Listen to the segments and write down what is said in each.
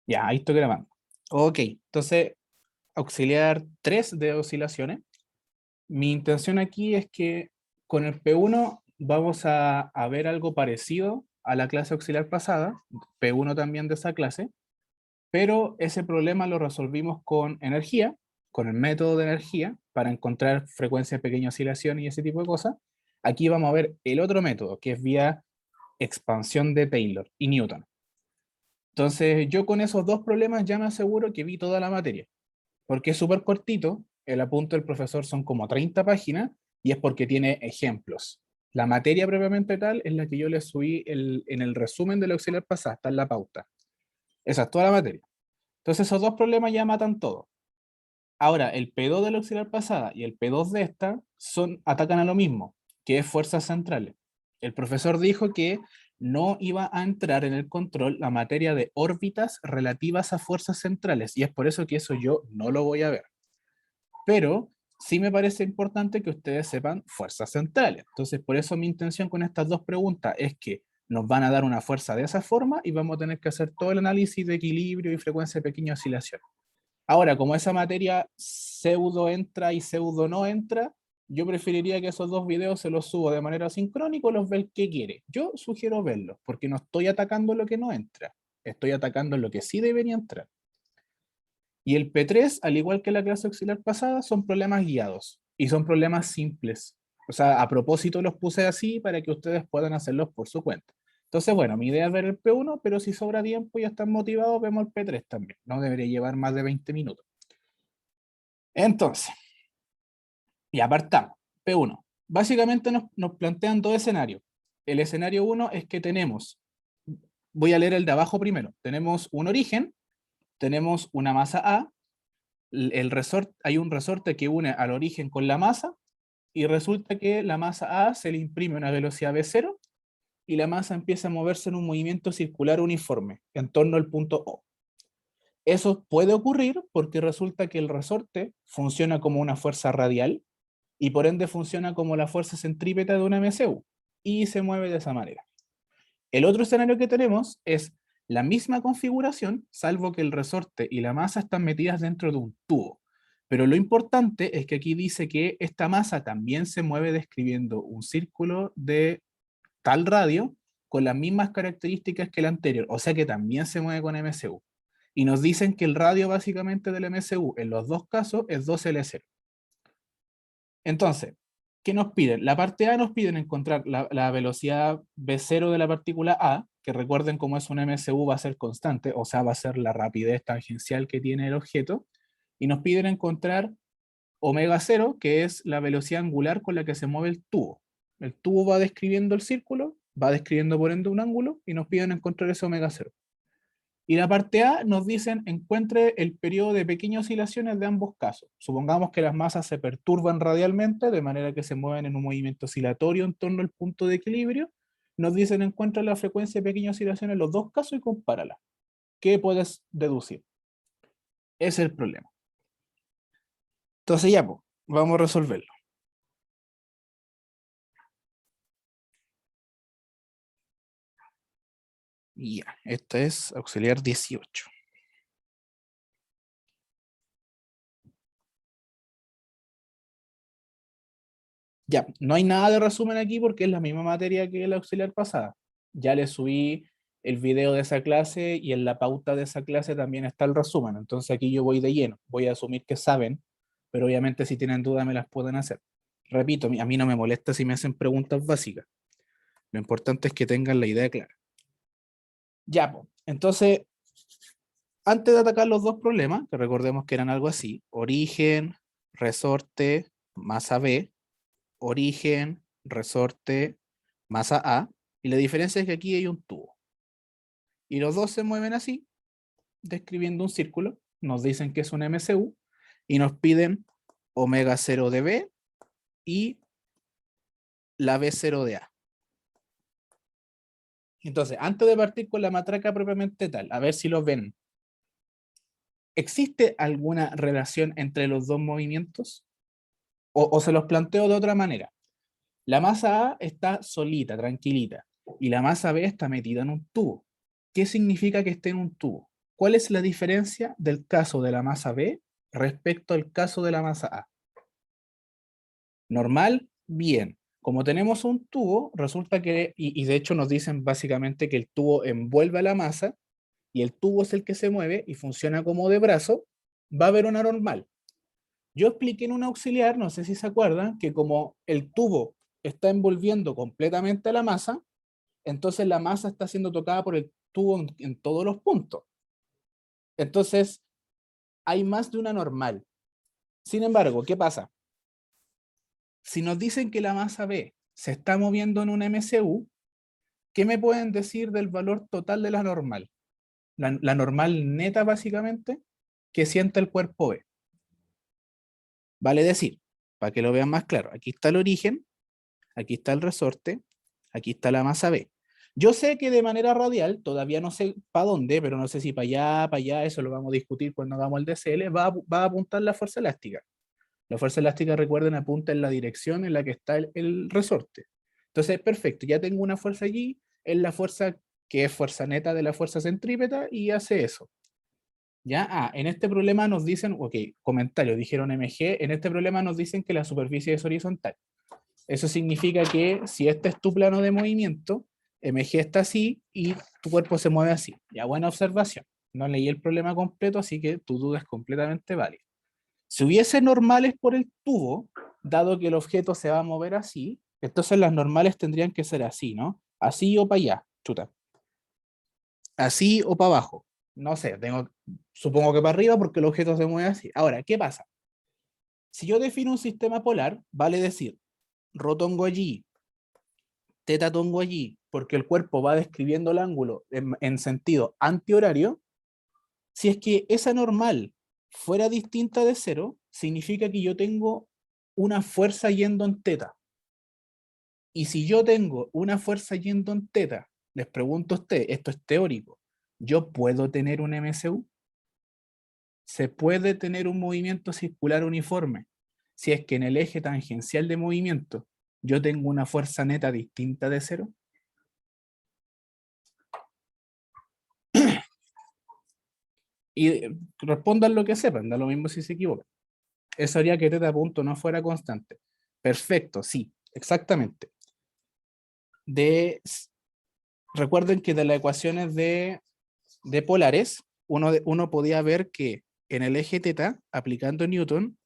Ya, ahí estoy grabando. Ok, entonces, auxiliar 3 de oscilaciones. Mi intención aquí es que con el P1 vamos a ver algo parecido a la clase auxiliar pasada, P1 también de esa clase, pero ese problema lo resolvimos con energía, con el método de energía, para encontrar frecuencias de pequeña oscilación y ese tipo de cosas. Aquí vamos a ver el otro método, que es vía expansión de Taylor y Newton. Entonces, yo con esos dos problemas ya me aseguro que vi toda la materia, porque es súper cortito, el apunte del profesor son como 30 páginas, y es porque tiene ejemplos. La materia propiamente tal es la que yo le subí en el resumen del auxiliar pasado, está en la pauta. Esa es toda la materia. Entonces, esos dos problemas ya matan todo. Ahora, el P2 del auxiliar pasada y el P2 de esta atacan a lo mismo, que es fuerzas centrales. El profesor dijo que no iba a entrar en el control la materia de órbitas relativas a fuerzas centrales, y es por eso que eso yo no lo voy a ver. Pero sí me parece importante que ustedes sepan fuerzas centrales. Entonces, por eso mi intención con estas dos preguntas es que nos van a dar una fuerza de esa forma y vamos a tener que hacer todo el análisis de equilibrio y frecuencia de pequeña oscilación. Ahora, como esa materia pseudo entra y pseudo no entra, yo preferiría que esos dos videos se los subo de manera sincrónica o los ve el que quiere. Yo sugiero verlos, porque no estoy atacando lo que no entra, estoy atacando lo que sí debería entrar. Y el P3, al igual que la clase auxiliar pasada, son problemas guiados y son problemas simples. O sea, a propósito los puse así para que ustedes puedan hacerlos por su cuenta. Entonces, bueno, mi idea es ver el P1, pero si sobra tiempo y ya están motivados, vemos el P3 también. No debería llevar más de 20 minutos. Entonces, y apartamos. P1. Básicamente nos plantean dos escenarios. El escenario 1 es que tenemos, voy a leer el de abajo primero, tenemos un origen, tenemos una masa A, hay un resorte que une al origen con la masa, y resulta que la masa A se le imprime una velocidad V0 y la masa empieza a moverse en un movimiento circular uniforme en torno al punto O. Eso puede ocurrir porque resulta que el resorte funciona como una fuerza radial y por ende funciona como la fuerza centrípeta de una MCU y se mueve de esa manera. El otro escenario que tenemos es la misma configuración, salvo que el resorte y la masa están metidas dentro de un tubo. Pero lo importante es que aquí dice que esta masa también se mueve describiendo un círculo de tal radio con las mismas características que el anterior, o sea que también se mueve con MCU. Y nos dicen que el radio básicamente del MCU en los dos casos es 2L0. Entonces, ¿qué nos piden? La parte A nos piden encontrar la velocidad V0 de la partícula A, que recuerden cómo es un MCU va a ser constante, o sea, va a ser la rapidez tangencial que tiene el objeto, y nos piden encontrar omega 0, que es la velocidad angular con la que se mueve el tubo. El tubo va describiendo el círculo, va describiendo por ende un ángulo, y nos piden encontrar ese omega 0. Y la parte A nos dicen encuentre el periodo de pequeñas oscilaciones de ambos casos. Supongamos que las masas se perturban radialmente, de manera que se mueven en un movimiento oscilatorio en torno al punto de equilibrio. Nos dicen encuentra la frecuencia de pequeñas oscilaciones en los dos casos y compárala. ¿Qué puedes deducir? Ese es el problema. Entonces ya, pues, vamos a resolverlo. Ya, esta es auxiliar 18. Ya, no hay nada de resumen aquí porque es la misma materia que la auxiliar pasada. Ya le subí el video de esa clase y en la pauta de esa clase también está el resumen. Entonces aquí yo voy de lleno. Voy a asumir que saben, pero obviamente si tienen dudas me las pueden hacer. Repito, a mí no me molesta si me hacen preguntas básicas. Lo importante es que tengan la idea clara. Ya, pues. Entonces, antes de atacar los dos problemas, que recordemos que eran algo así, origen, resorte, masa B, origen, resorte, masa A, y la diferencia es que aquí hay un tubo. Y los dos se mueven así, describiendo un círculo, nos dicen que es un MCU, y nos piden omega 0 de B y la B0 de A. Entonces, antes de partir con la matraca propiamente tal, a ver si lo ven, ¿existe alguna relación entre los dos movimientos? O se los planteo de otra manera. La masa A está solita, tranquilita, y la masa B está metida en un tubo. ¿Qué significa que esté en un tubo? ¿Cuál es la diferencia del caso de la masa B respecto al caso de la masa A? Normal, bien. Como tenemos un tubo, resulta que, y de hecho nos dicen básicamente que el tubo envuelve a la masa y el tubo es el que se mueve y funciona como de brazo, va a haber una normal. Yo expliqué en un auxiliar, no sé si se acuerdan, que como el tubo está envolviendo completamente a la masa, entonces la masa está siendo tocada por el tubo en todos los puntos. Entonces, hay más de una normal. Sin embargo, ¿qué pasa? Si nos dicen que la masa B se está moviendo en un MCU, ¿qué me pueden decir del valor total de la normal? La normal neta, básicamente, que siente el cuerpo B. Vale decir, para que lo vean más claro, aquí está el origen, aquí está el resorte, aquí está la masa B. Yo sé que de manera radial, todavía no sé para dónde, pero no sé si para allá, eso lo vamos a discutir cuando hagamos el DCL, va a apuntar la fuerza elástica. La fuerza elástica, recuerden, apunta en la dirección en la que está el resorte. Entonces, perfecto, ya tengo una fuerza allí, es la fuerza que es fuerza neta de la fuerza centrípeta y hace eso. Ya, en este problema nos dicen, ok, comentario, dijeron MG, en este problema nos dicen que la superficie es horizontal. Eso significa que si este es tu plano de movimiento, MG está así y tu cuerpo se mueve así. Ya, buena observación. No leí el problema completo, así que tu duda es completamente válida. Si hubiese normales por el tubo, dado que el objeto se va a mover así, entonces las normales tendrían que ser así, ¿no? Así o para allá, chuta. Así o para abajo. No sé, supongo que para arriba porque el objeto se mueve así. Ahora, ¿qué pasa? Si yo defino un sistema polar, vale decir, rho tongo allí, teta tongo allí, porque el cuerpo va describiendo el ángulo en sentido antihorario. Si es que esa normal fuera distinta de cero, significa que yo tengo una fuerza yendo en teta. Y si yo tengo una fuerza yendo en teta, les pregunto a usted, esto es teórico, ¿yo puedo tener un MCU? ¿Se puede tener un movimiento circular uniforme si es que en el eje tangencial de movimiento yo tengo una fuerza neta distinta de cero? Y respondan lo que sepan, da lo mismo si se equivocan. Eso haría que teta punto no fuera constante. Perfecto, sí, exactamente. Recuerden que de las ecuaciones de polares, uno podía ver que en el eje teta, aplicando Newton,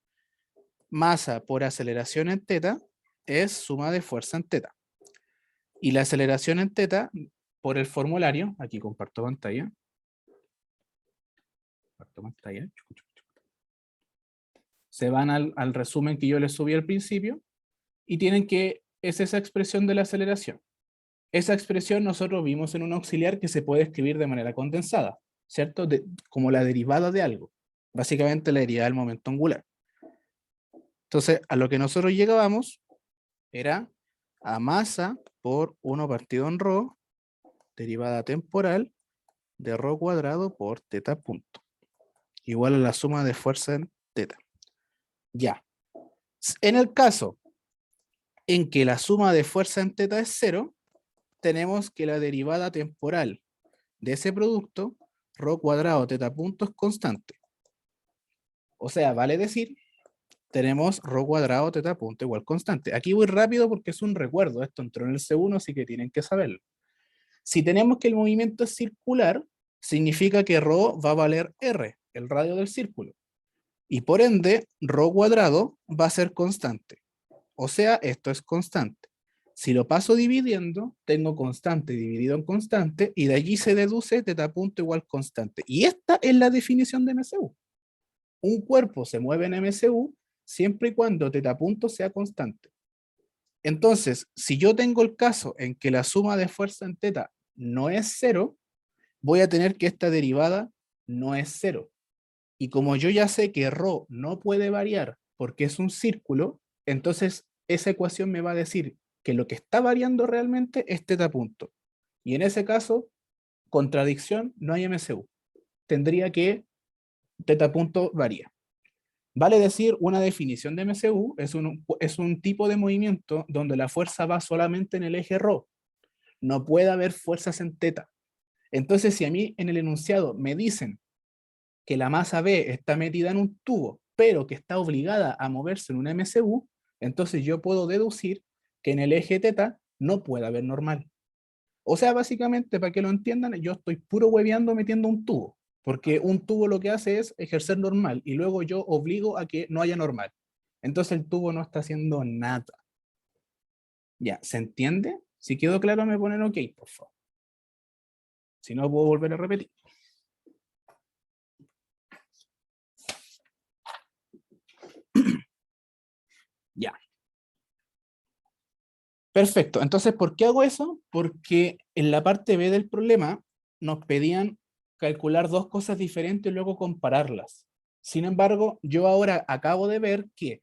masa por aceleración en teta es suma de fuerza en teta. Y la aceleración en teta, por el formulario, aquí comparto pantalla, se van al resumen que yo les subí al principio y tienen que, es esa expresión de la aceleración. Esa expresión nosotros vimos en un auxiliar que se puede escribir de manera condensada, ¿cierto? Como la derivada de algo, básicamente la derivada del momento angular. Entonces, a lo que nosotros llegábamos era a masa por 1 partido en rho, derivada temporal, de rho cuadrado por teta punto, igual a la suma de fuerza en teta. Ya. En el caso en que la suma de fuerza en teta es 0, tenemos que la derivada temporal de ese producto, rho cuadrado teta punto, es constante. O sea, vale decir, tenemos rho cuadrado teta punto igual constante. Aquí voy rápido porque es un recuerdo, esto entró en el C1, así que tienen que saberlo. Si tenemos que el movimiento es circular, significa que rho va a valer r, el radio del círculo. Y por ende, rho cuadrado va a ser constante. O sea, esto es constante. Si lo paso dividiendo, tengo constante dividido en constante, y de allí se deduce teta punto igual constante. Y esta es la definición de MCU. Un cuerpo se mueve en MCU siempre y cuando teta punto sea constante. Entonces, si yo tengo el caso en que la suma de fuerza en teta no es cero, voy a tener que esta derivada no es cero. Y como yo ya sé que rho no puede variar porque es un círculo, entonces esa ecuación me va a decir que lo que está variando realmente es teta punto. Y en ese caso, contradicción, no hay MCU. Tendría que teta punto varía. Vale decir, una definición de MCU es un tipo de movimiento donde la fuerza va solamente en el eje rho. No puede haber fuerzas en teta. Entonces, si a mí en el enunciado me dicen que la masa B está metida en un tubo, pero que está obligada a moverse en un MCU, entonces yo puedo deducir que en el eje teta no puede haber normal. O sea, básicamente, para que lo entiendan, yo estoy puro hueveando metiendo un tubo, porque un tubo lo que hace es ejercer normal, y luego yo obligo a que no haya normal. Entonces el tubo no está haciendo nada. Ya, ¿se entiende? Si quedó claro, me ponen ok, por favor. Si no, puedo volver a repetir. Ya. Perfecto. Entonces, ¿por qué hago eso? Porque en la parte B del problema nos pedían calcular dos cosas diferentes y luego compararlas. Sin embargo, yo ahora acabo de ver que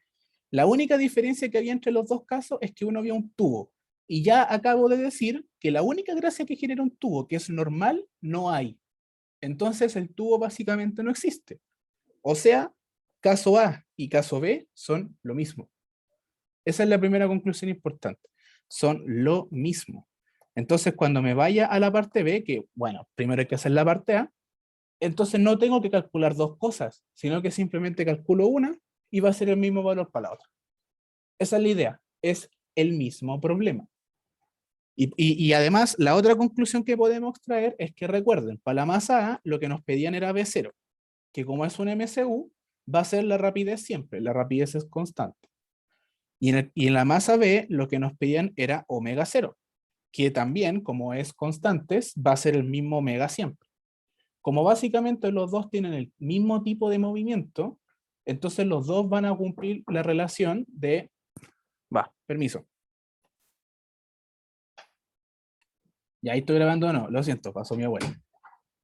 la única diferencia que había entre los dos casos es que uno había un tubo. Y ya acabo de decir que la única gracia que genera un tubo, que es normal, no hay. Entonces el tubo básicamente no existe. O sea, caso A y caso B son lo mismo. Esa es la primera conclusión importante. Son lo mismo. Entonces, cuando me vaya a la parte B, que bueno, primero hay que hacer la parte A, entonces no tengo que calcular dos cosas, sino que simplemente calculo una y va a ser el mismo valor para la otra. Esa es la idea, es el mismo problema. Y además, la otra conclusión que podemos extraer es que recuerden, para la masa A, lo que nos pedían era B0, que como es un MCU, va a ser la rapidez siempre, la rapidez es constante. Y en la masa B, lo que nos pedían era omega 0, que también, como es constantes, va a ser el mismo omega siempre. Como básicamente los dos tienen el mismo tipo de movimiento, entonces los dos van a cumplir la relación de... permiso. Ya ahí estoy grabando, no, lo siento, pasó mi abuela.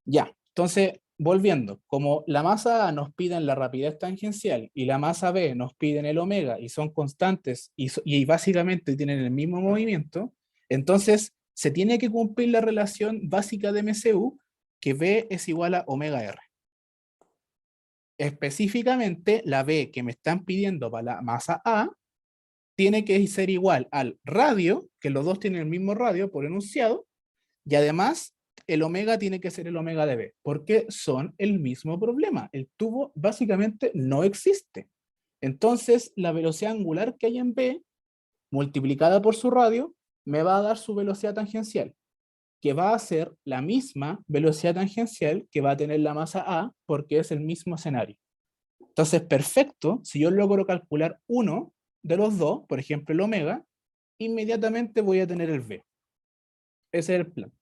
Ya, entonces, volviendo, como la masa A nos piden la rapidez tangencial y la masa B nos piden el omega y son constantes y básicamente tienen el mismo movimiento, entonces se tiene que cumplir la relación básica de MCU, que B es igual a omega R. Específicamente, la B que me están pidiendo para la masa A tiene que ser igual al radio, que los dos tienen el mismo radio por enunciado, y además, el omega tiene que ser el omega de B, porque son el mismo problema. El tubo básicamente no existe. Entonces, la velocidad angular que hay en B, multiplicada por su radio, me va a dar su velocidad tangencial, que va a ser la misma velocidad tangencial que va a tener la masa A, porque es el mismo escenario. Entonces, perfecto, si yo logro calcular uno de los dos, por ejemplo el omega, inmediatamente voy a tener el B. Ese es el plan.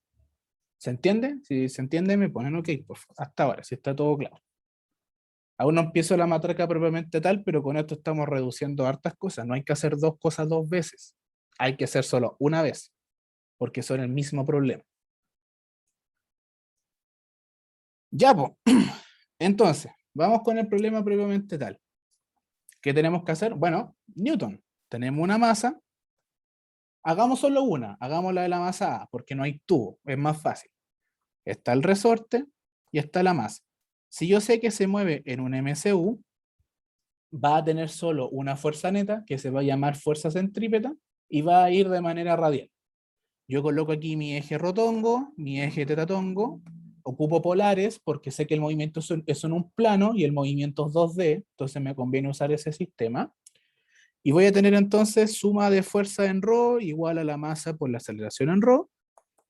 ¿Se entiende? Si se entiende, me ponen ok, por favor. Hasta ahora, si está todo claro. Aún no empiezo la matraca propiamente tal, pero con esto estamos reduciendo hartas cosas. No hay que hacer dos cosas dos veces. Hay que hacer solo una vez, porque son el mismo problema. Ya, pues. Entonces, vamos con el problema propiamente tal. ¿Qué tenemos que hacer? Bueno, Newton. Tenemos una masa. Hagamos solo una. Hagamos la de la masa A, porque no hay tubo. Es más fácil. Está el resorte y está la masa. Si yo sé que se mueve en un MCU, va a tener solo una fuerza neta que se va a llamar fuerza centrípeta y va a ir de manera radial. Yo coloco aquí mi eje rotongo, mi eje tetatongo, ocupo polares porque sé que el movimiento es en un plano y el movimiento es 2D, entonces me conviene usar ese sistema. Y voy a tener entonces suma de fuerza en ρ igual a la masa por la aceleración en ρ,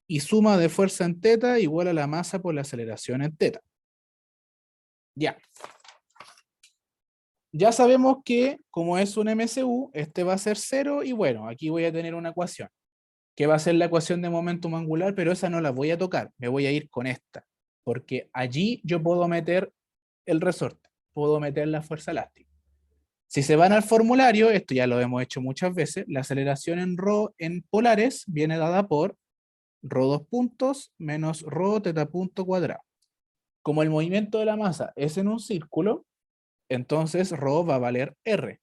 y suma de fuerza en teta igual a la masa por la aceleración en teta. Ya. Ya sabemos que como es un MCU, este va a ser 0 y bueno, aquí voy a tener una ecuación, que va a ser la ecuación de momentum angular, pero esa no la voy a tocar, me voy a ir con esta, porque allí yo puedo meter el resorte, puedo meter la fuerza elástica. Si se van al formulario, esto ya lo hemos hecho muchas veces, la aceleración en ρ en polares viene dada por ρ2 puntos menos ρ teta punto cuadrado. Como el movimiento de la masa es en un círculo, entonces ρ va a valer r,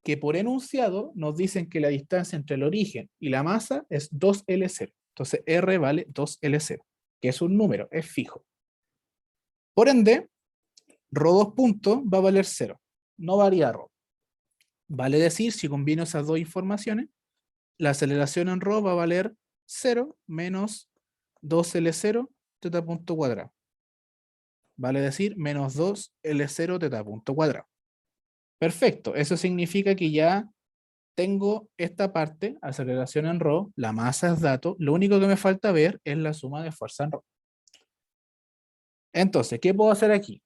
que por enunciado nos dicen que la distancia entre el origen y la masa es 2L0. Entonces R vale 2L0, que es un número, es fijo. Por ende, ρ2 puntos va a valer 0. No varía ρ. Vale decir, si combino esas dos informaciones, la aceleración en ρ va a valer 0 menos 2L0 teta punto cuadrado. vale decir menos 2 L0 teta punto cuadrado. Perfecto, eso significa que ya tengo esta parte, aceleración en ρ, la masa es dato, lo único que me falta ver es la suma de fuerza en ρ. Entonces, ¿qué puedo hacer aquí?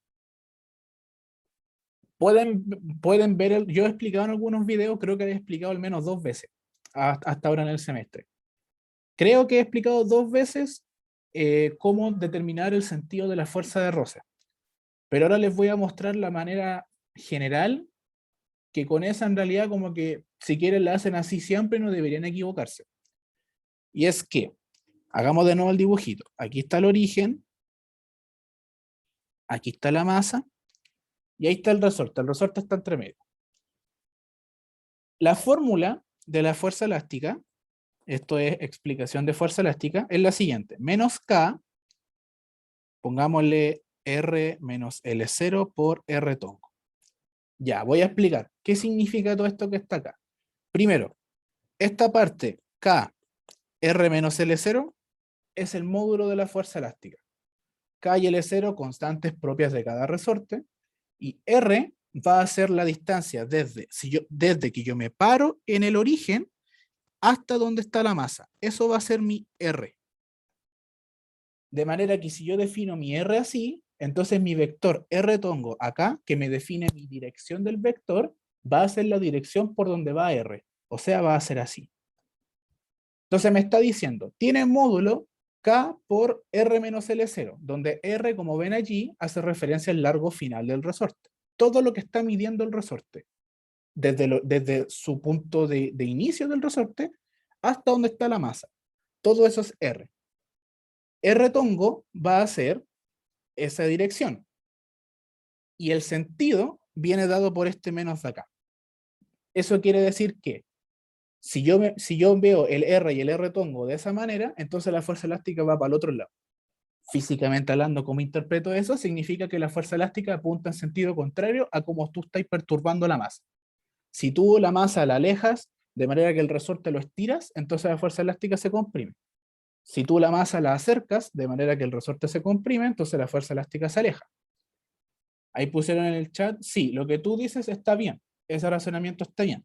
Pueden ver, yo he explicado en algunos videos, creo que he explicado al menos 2 veces, hasta ahora en el semestre. Creo que he explicado 2 veces cómo determinar el sentido de la fuerza de roce. Pero ahora les voy a mostrar la manera general, que con esa en realidad como que si quieren la hacen así siempre, no deberían equivocarse. Y es que, hagamos de nuevo el dibujito. Aquí está el origen, aquí está la masa, y ahí está el resorte. El resorte está entre medio. La fórmula de la fuerza elástica, esto es explicación de fuerza elástica, es la siguiente. Menos K, pongámosle R menos L0 por R tongo. Ya, voy a explicar qué significa todo esto que está acá. Primero, esta parte K, R menos L0, es el módulo de la fuerza elástica. K y L0, constantes propias de cada resorte, y R va a ser la distancia desde que yo me paro en el origen hasta donde está la masa. Eso va a ser mi R. De manera que si yo defino mi R así, entonces mi vector R tongo acá, que me define mi dirección del vector, va a ser la dirección por donde va R. O sea, va a ser así. Entonces me está diciendo, tiene módulo K por R menos L0, donde R, como ven allí, hace referencia al largo final del resorte. Todo lo que está midiendo el resorte, desde su punto de inicio del resorte hasta donde está la masa. Todo eso es R. R tongo va a ser esa dirección. Y el sentido viene dado por este menos de acá. Eso quiere decir que si yo veo el R y el R tongo de esa manera, entonces la fuerza elástica va para el otro lado. Físicamente hablando, ¿cómo interpreto eso? Significa que la fuerza elástica apunta en sentido contrario a cómo tú estás perturbando la masa. Si tú la masa la alejas de manera que el resorte lo estiras, entonces la fuerza elástica se comprime. Si tú la masa la acercas de manera que el resorte se comprime, entonces la fuerza elástica se aleja. Ahí pusieron en el chat, sí, lo que tú dices está bien, ese razonamiento está bien.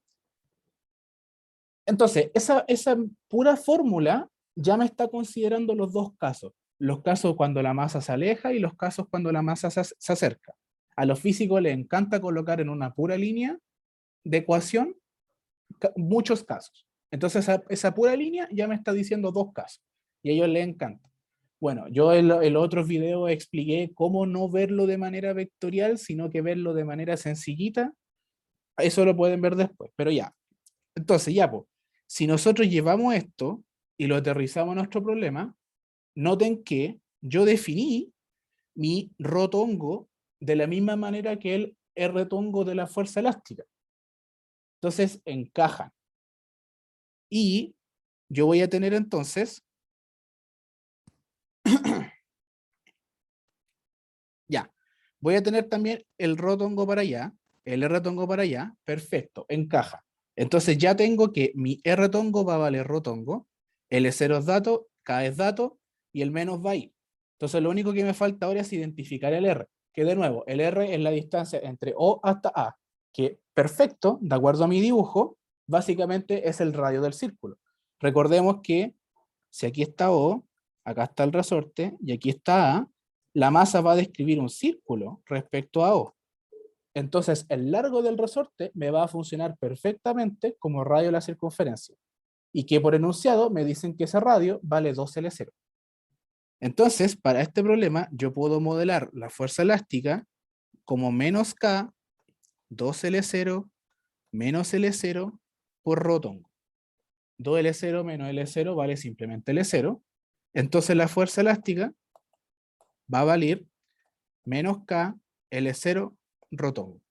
Entonces, esa pura fórmula ya me está considerando los dos casos. Los casos cuando la masa se aleja y los casos cuando la masa se acerca. A los físicos les encanta colocar en una pura línea de ecuación muchos casos. Entonces, esa pura línea ya me está diciendo dos casos. Y a ellos les encanta. Bueno, yo en el otro video expliqué cómo no verlo de manera vectorial, sino que verlo de manera sencillita. Eso lo pueden ver después, pero ya. Entonces, ya, pues, si nosotros llevamos esto y lo aterrizamos a nuestro problema, noten que yo definí mi rotongo de la misma manera que el R-tongo de la fuerza elástica. Entonces, encajan. Y yo voy a tener entonces, ya, voy a tener también el rotongo para allá, el R-tongo para allá, perfecto, encaja. Entonces ya tengo que mi R-tongo va a valer rotongo, L0 es dato, K es dato, y el menos va ahí. Entonces lo único que me falta ahora es identificar el R, que de nuevo, el R es la distancia entre O hasta A, que perfecto, de acuerdo a mi dibujo, básicamente es el radio del círculo. Recordemos que si aquí está O, acá está el resorte, y aquí está A, la masa va a describir un círculo respecto a O. Entonces, el largo del resorte me va a funcionar perfectamente como radio de la circunferencia. Y que por enunciado me dicen que ese radio vale 2L0. Entonces, para este problema, yo puedo modelar la fuerza elástica como menos K, 2L0, menos L0 por rotongo. 2L0 menos L0 vale simplemente L0. Entonces, la fuerza elástica va a valer menos K, L0, rotongo.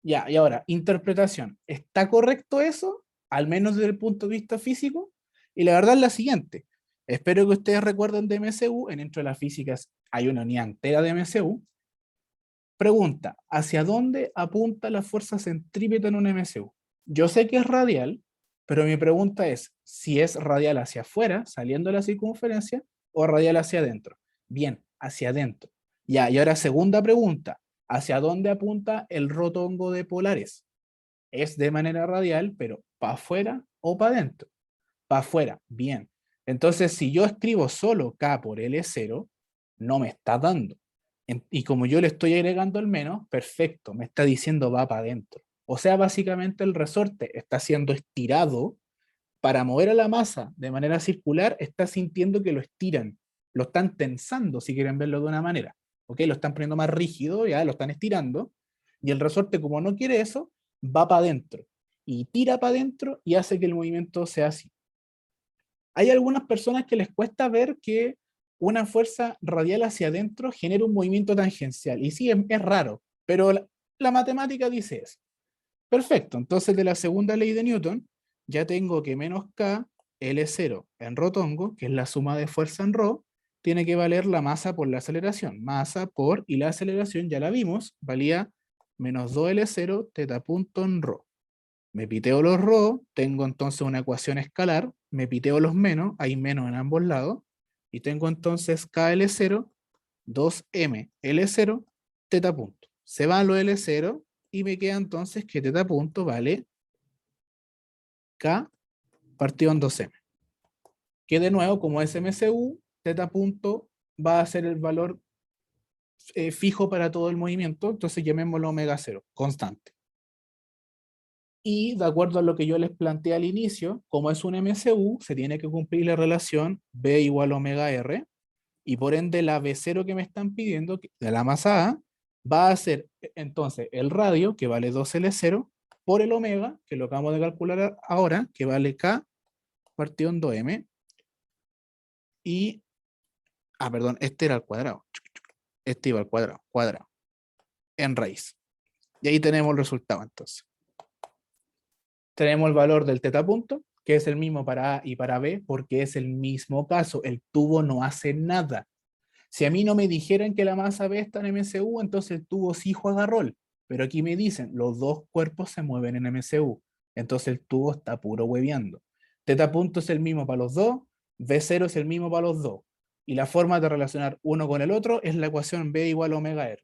Ya, y ahora, interpretación. ¿Está correcto eso? Al menos desde el punto de vista físico. Y la verdad es la siguiente. Espero que ustedes recuerden de MCU. Dentro de las físicas hay una unidad entera de MCU. Pregunta, ¿hacia dónde apunta la fuerza centrípeta en un MCU? Yo sé que es radial, pero mi pregunta es si es radial hacia afuera, saliendo de la circunferencia, o radial hacia adentro. Bien, hacia adentro. Ya, y ahora segunda pregunta, ¿hacia dónde apunta el rotongo de polares? Es de manera radial, pero ¿para afuera o para adentro? Para afuera, bien. Entonces, si yo escribo solo K por L0, no me está dando. Y como yo le estoy agregando el menos, perfecto, me está diciendo va para adentro. O sea, básicamente el resorte está siendo estirado para mover a la masa de manera circular, está sintiendo que lo estiran, lo están tensando, si quieren verlo de una manera. ¿Ok? Lo están poniendo más rígido, ya lo están estirando, y el resorte, como no quiere eso, va para adentro, y tira para adentro y hace que el movimiento sea así. Hay algunas personas que les cuesta ver que una fuerza radial hacia adentro genera un movimiento tangencial, y sí, es raro, pero la matemática dice eso. Perfecto, entonces de la segunda ley de Newton, ya tengo que menos K, L0 en rotongo, que es la suma de fuerza en ρ, tiene que valer la masa por la aceleración. Masa por, y la aceleración ya la vimos, valía menos 2L0 teta punto en ρ. Me piteo los ρ, tengo entonces una ecuación escalar, me piteo los menos, hay menos en ambos lados, y tengo entonces KL0, 2mL0, teta punto. Se va lo L0, y me queda entonces que teta punto vale K partido en 2m. Que de nuevo, como es MCU, teta punto va a ser el valor fijo para todo el movimiento, entonces llamémoslo omega 0, constante. Y de acuerdo a lo que yo les planteé al inicio, como es un MCU, se tiene que cumplir la relación B igual a omega R, y por ende la B0 que me están pidiendo, de la masa A, va a ser entonces el radio, que vale 2L0, por el omega, que lo acabamos de calcular ahora, que vale K partido en 2M, y, perdón, este era al cuadrado, este iba al cuadrado, en raíz. Y ahí tenemos el resultado entonces. Tenemos el valor del teta punto, que es el mismo para A y para B, porque es el mismo caso, el tubo no hace nada. Si a mí no me dijeran que la masa B está en MCU, entonces el tubo sí juega rol. Pero aquí me dicen, los dos cuerpos se mueven en MCU. Entonces el tubo está puro hueveando. Teta punto es el mismo para los dos, B0 es el mismo para los dos. Y la forma de relacionar uno con el otro es la ecuación B igual a omega R.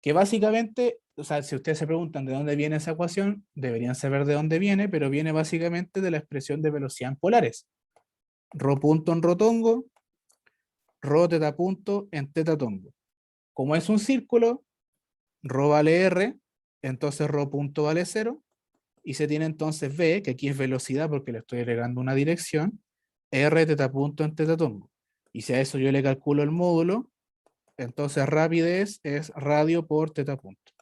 Que básicamente, o sea, si ustedes se preguntan de dónde viene esa ecuación, deberían saber de dónde viene, pero viene básicamente de la expresión de velocidad en polares. Rho punto en rotongo, rho teta punto en teta tongo. Como es un círculo, rho vale R, entonces rho punto vale 0, y se tiene entonces V, que aquí es velocidad porque le estoy agregando una dirección, R teta punto en teta tongo. Y si a eso yo le calculo el módulo, entonces rapidez es radio por teta punto.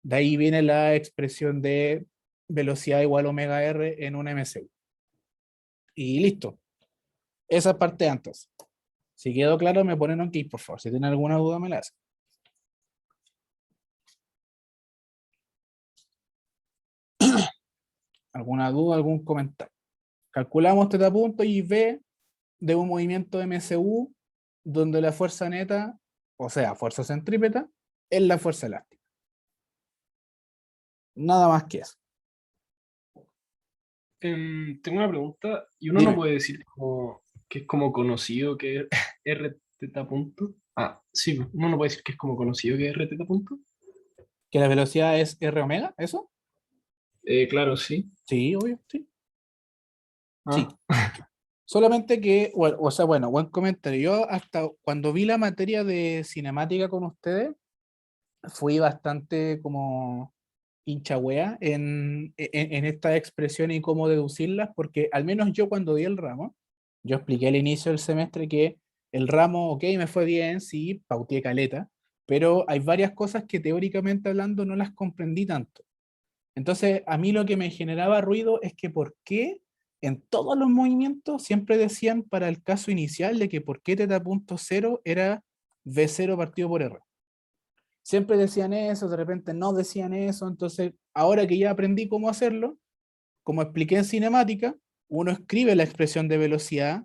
De ahí viene la expresión de velocidad igual a omega R en un MCU. Y listo. Esa parte antes. Si quedó claro, me ponen un OK, por favor. Si tienen alguna duda, me la hacen. ¿Alguna duda, algún comentario? Calculamos teta punto y V de un movimiento MCU donde la fuerza neta, o sea, fuerza centrípeta, es la fuerza elástica. Nada más que eso. Tengo una pregunta, y uno no Dime. puede decir que es como conocido que es R teta punto. Ah, sí, uno no puede decir que es como conocido que es R teta punto. ¿Que la velocidad es R omega? ¿Eso? Claro, sí. Sí, obvio, sí. Sí. Ah, Solamente que, bueno, o sea, bueno, buen comentario. Yo hasta cuando vi la materia de cinemática con ustedes, fui bastante como hincha wea en esta expresión y cómo deducirlas, porque al menos yo cuando di el ramo, yo expliqué al inicio del semestre que el ramo, ok, me fue bien, sí, pauteé caleta, pero hay varias cosas que teóricamente hablando no las comprendí tanto. Entonces, a mí lo que me generaba ruido es que por qué en todos los movimientos siempre decían para el caso inicial de que por qué teta punto cero era V0 partido por R. Siempre decían eso, de repente no decían eso, entonces ahora que ya aprendí cómo hacerlo, como expliqué en cinemática, uno escribe la expresión de velocidad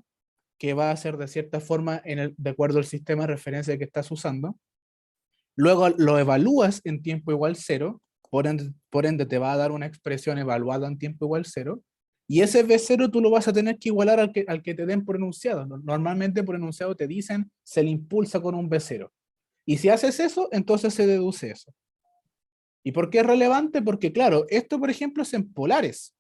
que va a ser de cierta forma de acuerdo al sistema de referencia que estás usando, luego lo evalúas en tiempo igual cero, por ende te va a dar una expresión evaluada en tiempo igual cero, Y ese V0 tú lo vas a tener que igualar al que te den por enunciado. Normalmente por enunciado te dicen se le impulsa con un V0. Y si haces eso, entonces se deduce eso. ¿Y por qué es relevante? Porque claro, esto por ejemplo es en polares,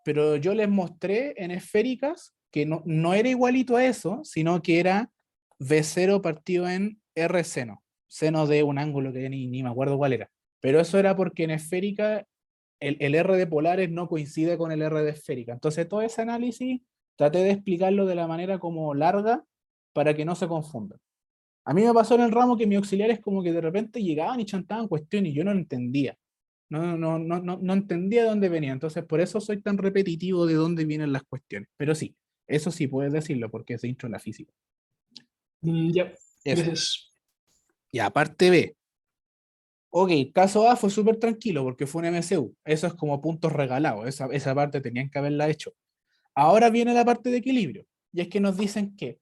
pero yo les mostré en esféricas que no era igualito a eso, sino que era V0 partido en R seno de un ángulo que ni me acuerdo cuál era. Pero eso era porque en esférica el R de polares no coincide con el R de esférica. Entonces todo ese análisis traté de explicarlo de la manera como larga para que no se confundan. A mí me pasó en el ramo que mis auxiliares como que de repente llegaban y chantaban cuestiones y yo no lo entendía. No entendía de dónde venía. Entonces por eso soy tan repetitivo de dónde vienen las cuestiones. Pero sí, eso sí puedes decirlo porque es dentro de la física. Ya, Eso. gracias. Y aparte B. Ok, caso A fue súper tranquilo porque fue un MCU. Eso es como puntos regalados. Esa parte tenían que haberla hecho. Ahora viene la parte de equilibrio. Y es que nos dicen que,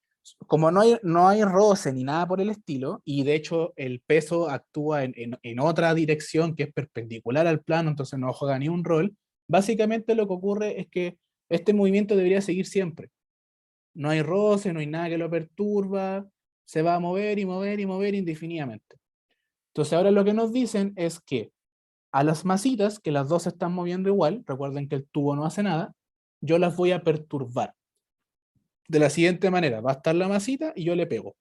como no hay roce ni nada por el estilo, y de hecho el peso actúa en otra dirección que es perpendicular al plano, entonces no juega ni un rol, básicamente lo que ocurre es que este movimiento debería seguir siempre. No hay roce, no hay nada que lo perturba, se va a mover y mover y mover indefinidamente. Entonces ahora lo que nos dicen es que a las masitas, que las dos se están moviendo igual, recuerden que el tubo no hace nada, yo las voy a perturbar de la siguiente manera: va a estar la masita y yo le pego.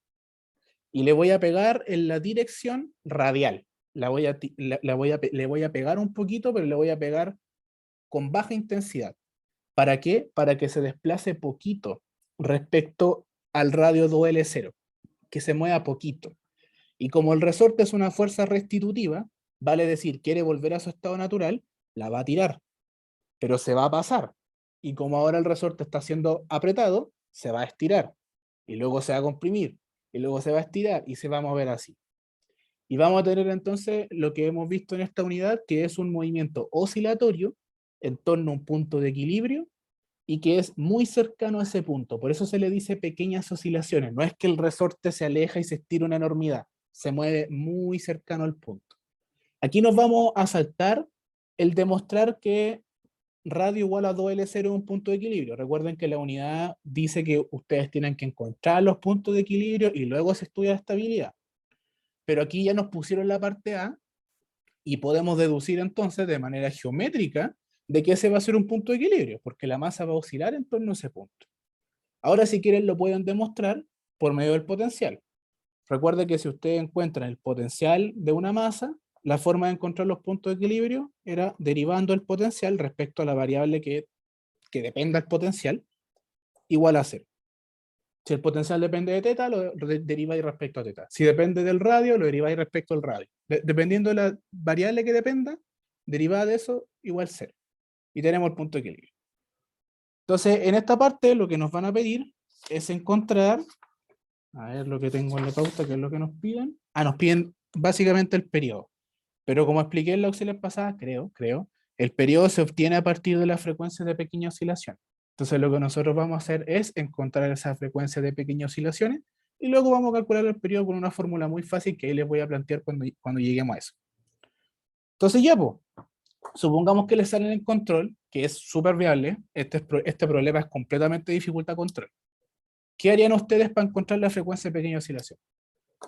Y le voy a pegar en la dirección radial. Le voy a pegar un poquito, pero le voy a pegar con baja intensidad. ¿Para qué? Para que se desplace poquito respecto al radio 2L0, que se mueva poquito. Y como el resorte es una fuerza restitutiva, vale decir, quiere volver a su estado natural, la va a tirar, pero se va a pasar. Y como ahora el resorte está siendo apretado, se va a estirar. Y luego se va a comprimir. Y luego se va a estirar y se va a mover así. Y vamos a tener entonces lo que hemos visto en esta unidad, que es un movimiento oscilatorio en torno a un punto de equilibrio y que es muy cercano a ese punto. Por eso se le dice pequeñas oscilaciones. No es que el resorte se aleja y se estira una enormidad. Se mueve muy cercano al punto. Aquí nos vamos a saltar el demostrar que radio igual a 2L0 es un punto de equilibrio. Recuerden que la unidad dice que ustedes tienen que encontrar los puntos de equilibrio y luego se estudia la estabilidad. Pero aquí ya nos pusieron la parte A y podemos deducir entonces de manera geométrica de que ese va a ser un punto de equilibrio, porque la masa va a oscilar en torno a ese punto. Ahora, si quieren, lo pueden demostrar por medio del potencial. Recuerde que si ustedes encuentran el potencial de una masa, la forma de encontrar los puntos de equilibrio era derivando el potencial respecto a la variable que dependa del potencial, igual a cero. Si el potencial depende de teta, lo deriváis respecto a teta. Si depende del radio, lo deriváis respecto al radio. Dependiendo de la variable que dependa, derivada de eso, igual cero. Y tenemos el punto de equilibrio. Entonces, en esta parte, lo que nos van a pedir es encontrar, a ver lo que tengo en la pauta, que es lo que nos piden. Nos piden básicamente el periodo. Pero como expliqué en la auxiliar pasada, creo, el periodo se obtiene a partir de la frecuencia de pequeña oscilación. Entonces lo que nosotros vamos a hacer es encontrar esa frecuencia de pequeñas oscilaciones y luego vamos a calcular el periodo con una fórmula muy fácil que ahí les voy a plantear cuando lleguemos a eso. Entonces ya, pues, supongamos que les salen en control, que es súper viable, este problema es completamente de dificultad control. ¿Qué harían ustedes para encontrar la frecuencia de pequeña oscilación?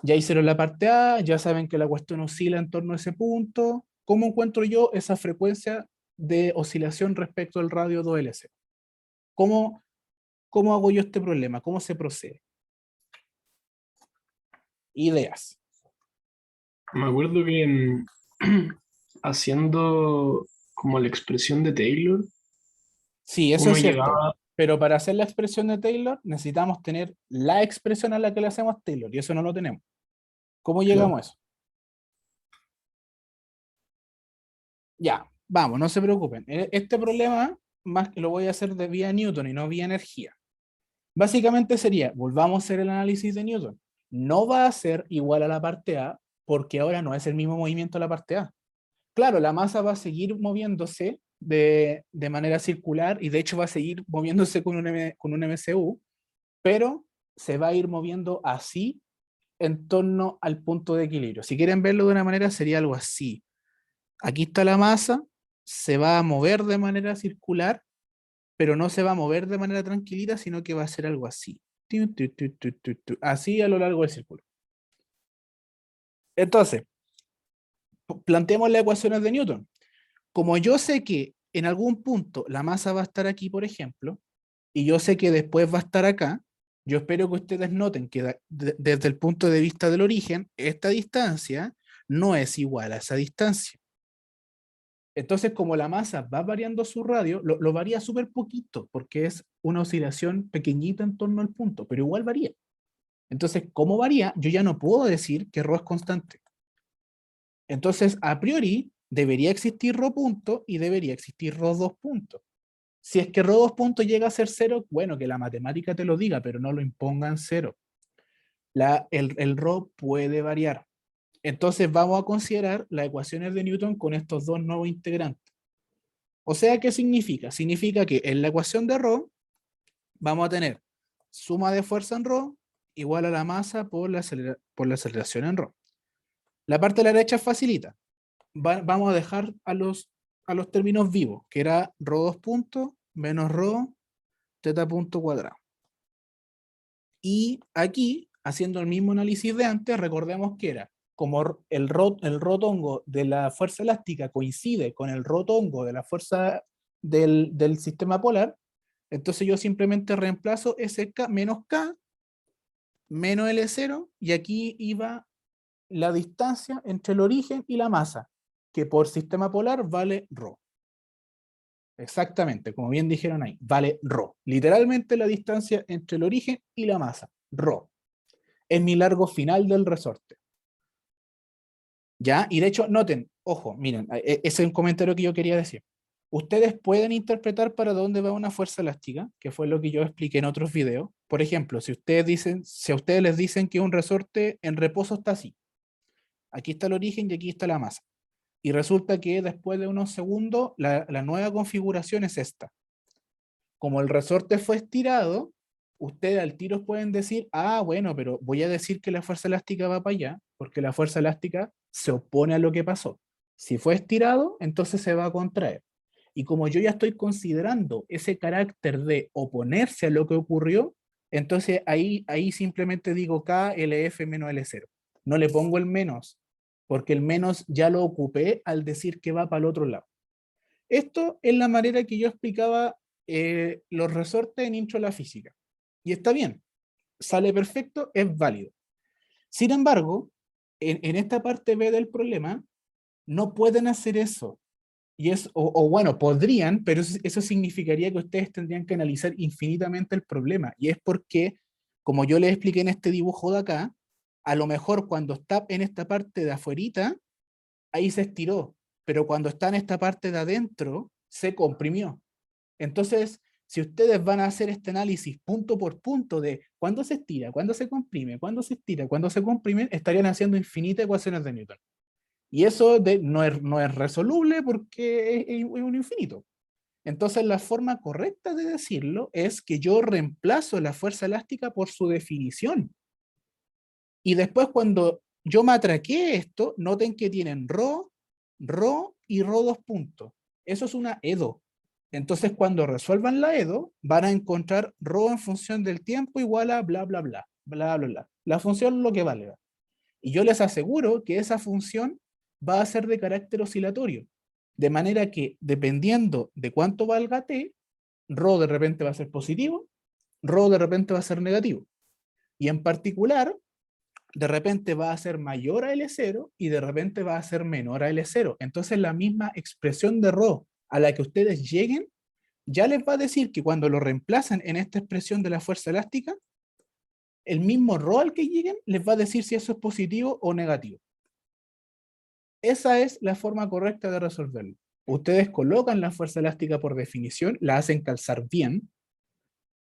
Ya hicieron la parte A, ya saben que la cuestión oscila en torno a ese punto. ¿Cómo encuentro yo esa frecuencia de oscilación respecto al radio 2LC? ¿Cómo, cómo hago yo este problema? ¿Cómo se procede? Ideas. Me acuerdo que haciendo como la expresión de Taylor, Sí, eso uno es cierto. llegaba, Pero para hacer la expresión de Taylor necesitamos tener la expresión a la que le hacemos Taylor y eso no lo tenemos. ¿Cómo llegamos a claro, eso? Ya, vamos, no se preocupen. Este problema más que lo voy a hacer de vía Newton y no vía energía. Básicamente sería, volvamos a hacer el análisis de Newton. No va a ser igual a la parte A porque ahora no es el mismo movimiento a la parte A. Claro, la masa va a seguir moviéndose de manera circular y de hecho va a seguir moviéndose con un MCU, pero se va a ir moviendo así en torno al punto de equilibrio. Si quieren verlo de una manera, sería algo así. Aquí está la masa, se va a mover de manera circular pero no se va a mover de manera tranquilita, sino que va a ser algo así. Así a lo largo del círculo. Entonces, planteemos las ecuaciones de Newton. Como yo sé que en algún punto la masa va a estar aquí, por ejemplo, y yo sé que después va a estar acá, yo espero que ustedes noten que desde el punto de vista del origen, esta distancia no es igual a esa distancia. Entonces, como la masa va variando su radio, lo varía súper poquito, porque es una oscilación pequeñita en torno al punto, pero igual varía. Entonces, ¿cómo varía? Yo ya no puedo decir que ρ es constante. Entonces, a priori, debería existir ρ punto y debería existir ρ2 punto. Si es que ρ2 punto llega a ser cero, bueno, que la matemática te lo diga, pero no lo impongan cero. El ρ puede variar. Entonces vamos a considerar las ecuaciones de Newton con estos dos nuevos integrantes. O sea, ¿qué significa? Significa que en la ecuación de ρ vamos a tener suma de fuerza en ρ igual a la masa por la aceleración en ρ. La parte de la derecha facilita. Vamos a dejar a los términos vivos, que era ρ2 punto menos ρ teta punto cuadrado. Y aquí, haciendo el mismo análisis de antes, recordemos que era como el rotongo de la fuerza elástica coincide con el rotongo de la fuerza del sistema polar, entonces yo simplemente reemplazo ese K menos K menos L0 y aquí iba la distancia entre el origen y la masa, que por sistema polar vale ρ. Exactamente, como bien dijeron ahí, vale ρ. Literalmente la distancia entre el origen y la masa, ρ. Es mi largo final del resorte. ¿Ya? Y de hecho, noten, ojo, miren, ese es un comentario que yo quería decir. Ustedes pueden interpretar para dónde va una fuerza elástica, que fue lo que yo expliqué en otros videos. Por ejemplo, si a ustedes les dicen que un resorte en reposo está así, aquí está el origen y aquí está la masa. Y resulta que después de unos segundos, la nueva configuración es esta. Como el resorte fue estirado, ustedes al tiro pueden decir, ah, bueno, pero voy a decir que la fuerza elástica va para allá, porque la fuerza elástica se opone a lo que pasó. Si fue estirado, entonces se va a contraer. Y como yo ya estoy considerando ese carácter de oponerse a lo que ocurrió, entonces ahí simplemente digo K, LF menos L0. No le pongo el menos, porque el menos ya lo ocupé al decir que va para el otro lado. Esto es la manera que yo explicaba los resortes en intro a la física. Y está bien, sale perfecto, es válido. Sin embargo, en esta parte B del problema, no pueden hacer eso. O bueno, podrían, pero eso significaría que ustedes tendrían que analizar infinitamente el problema. Y es porque, como yo les expliqué en este dibujo de acá, a lo mejor cuando está en esta parte de afuerita, ahí se estiró, pero cuando está en esta parte de adentro, se comprimió. Entonces, si ustedes van a hacer este análisis punto por punto de cuándo se estira, cuándo se comprime, cuándo se estira, cuándo se comprime, estarían haciendo infinitas ecuaciones de Newton. Y eso no es resoluble porque es un infinito. Entonces, la forma correcta de decirlo es que yo reemplazo la fuerza elástica por su definición. Y después, cuando yo matraqué esto, noten que tienen ρ y ρ2 puntos. Eso es una EDO. Entonces, cuando resuelvan la EDO, van a encontrar ρ en función del tiempo igual a bla, bla, bla, bla, bla, bla. La función lo que valga. Y yo les aseguro que esa función va a ser de carácter oscilatorio. De manera que, dependiendo de cuánto valga t, ρ de repente va a ser positivo, ρ de repente va a ser negativo. Y en particular, de repente va a ser mayor a L0 y de repente va a ser menor a L0. Entonces la misma expresión de ρ a la que ustedes lleguen ya les va a decir que cuando lo reemplazan en esta expresión de la fuerza elástica, el mismo ρ al que lleguen les va a decir si eso es positivo o negativo. Esa es la forma correcta de resolverlo. Ustedes colocan la fuerza elástica por definición, la hacen calzar bien,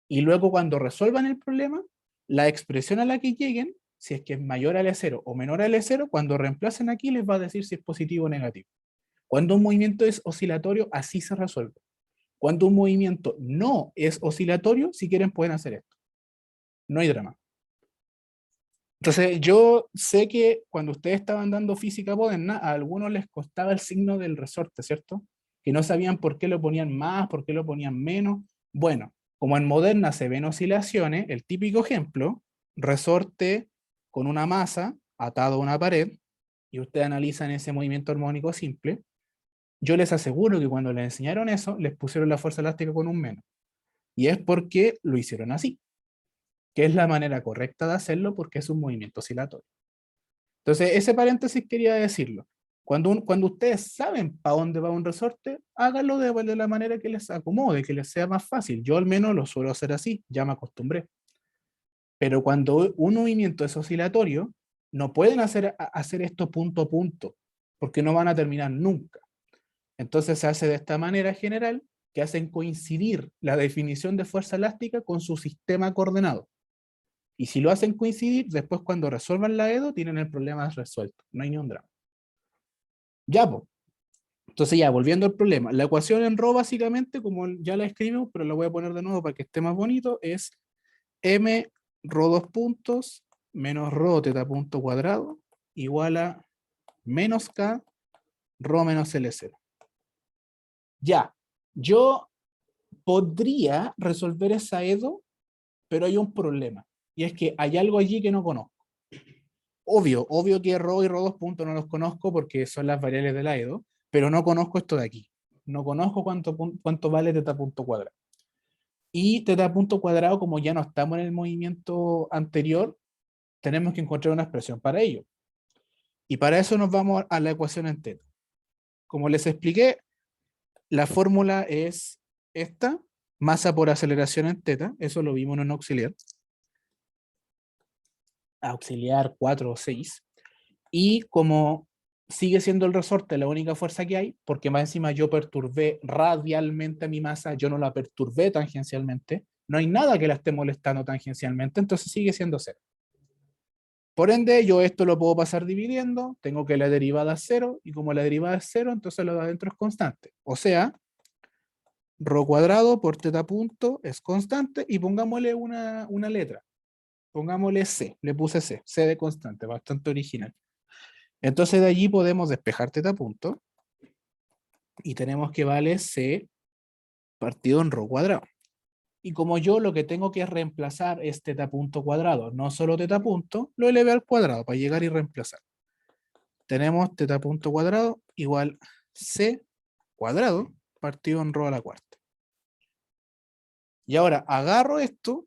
y luego cuando resuelvan el problema, la expresión a la que lleguen, si es que es mayor a L0 o menor a L0, cuando reemplacen aquí les va a decir si es positivo o negativo. Cuando un movimiento es oscilatorio, así se resuelve. Cuando un movimiento no es oscilatorio, si quieren pueden hacer esto. No hay drama. Entonces yo sé que cuando ustedes estaban dando física moderna, a algunos les costaba el signo del resorte, ¿cierto? Que no sabían por qué lo ponían más, por qué lo ponían menos. Bueno, como en Moderna se ven oscilaciones, el típico ejemplo, resorte con una masa atado a una pared, y ustedes analizan ese movimiento armónico simple, yo les aseguro que cuando les enseñaron eso, les pusieron la fuerza elástica con un menos. Y es porque lo hicieron así, que es la manera correcta de hacerlo porque es un movimiento oscilatorio. Entonces, ese paréntesis quería decirlo. Cuando ustedes saben para dónde va un resorte, háganlo de la manera que les acomode, que les sea más fácil. Yo al menos lo suelo hacer así, ya me acostumbré. Pero cuando un movimiento es oscilatorio, no pueden hacer esto punto a punto, porque no van a terminar nunca. Entonces se hace de esta manera general, que hacen coincidir la definición de fuerza elástica con su sistema coordenado. Y si lo hacen coincidir, después cuando resuelvan la EDO, tienen el problema resuelto. No hay ni un drama. Ya, pues. Entonces ya, volviendo al problema. La ecuación en ρ básicamente, como ya la escribimos, pero la voy a poner de nuevo para que esté más bonito, es m ρ2 menos ρ teta punto cuadrado igual a menos k ρ menos L0. Ya, yo podría resolver esa EDO, pero hay un problema. Y es que hay algo allí que no conozco. Obvio que ρ y ρ2 no los conozco porque son las variables de la EDO, pero no conozco esto de aquí. No conozco cuánto vale teta punto cuadrado. Y teta punto cuadrado, como ya no estamos en el movimiento anterior, tenemos que encontrar una expresión para ello. Y para eso nos vamos a la ecuación en teta. Como les expliqué, la fórmula es esta, masa por aceleración en teta, eso lo vimos en un auxiliar. Auxiliar 4 o 6. Y como sigue siendo el resorte la única fuerza que hay, porque más encima yo perturbé radialmente a mi masa, yo no la perturbé tangencialmente, no hay nada que la esté molestando tangencialmente, entonces sigue siendo cero. Por ende, yo esto lo puedo pasar dividiendo, tengo que la derivada es cero, y como la derivada es cero, entonces lo de adentro es constante. O sea, ρ cuadrado por teta punto es constante, y pongámosle una letra. Pongámosle C, le puse C de constante, bastante original. Entonces de allí podemos despejar teta punto, y tenemos que vale C partido en ρ cuadrado. Y como yo lo que tengo que reemplazar es teta punto cuadrado, no solo teta punto, lo elevé al cuadrado para llegar y reemplazar. Tenemos teta punto cuadrado igual C cuadrado partido en ρ a la cuarta. Y ahora agarro esto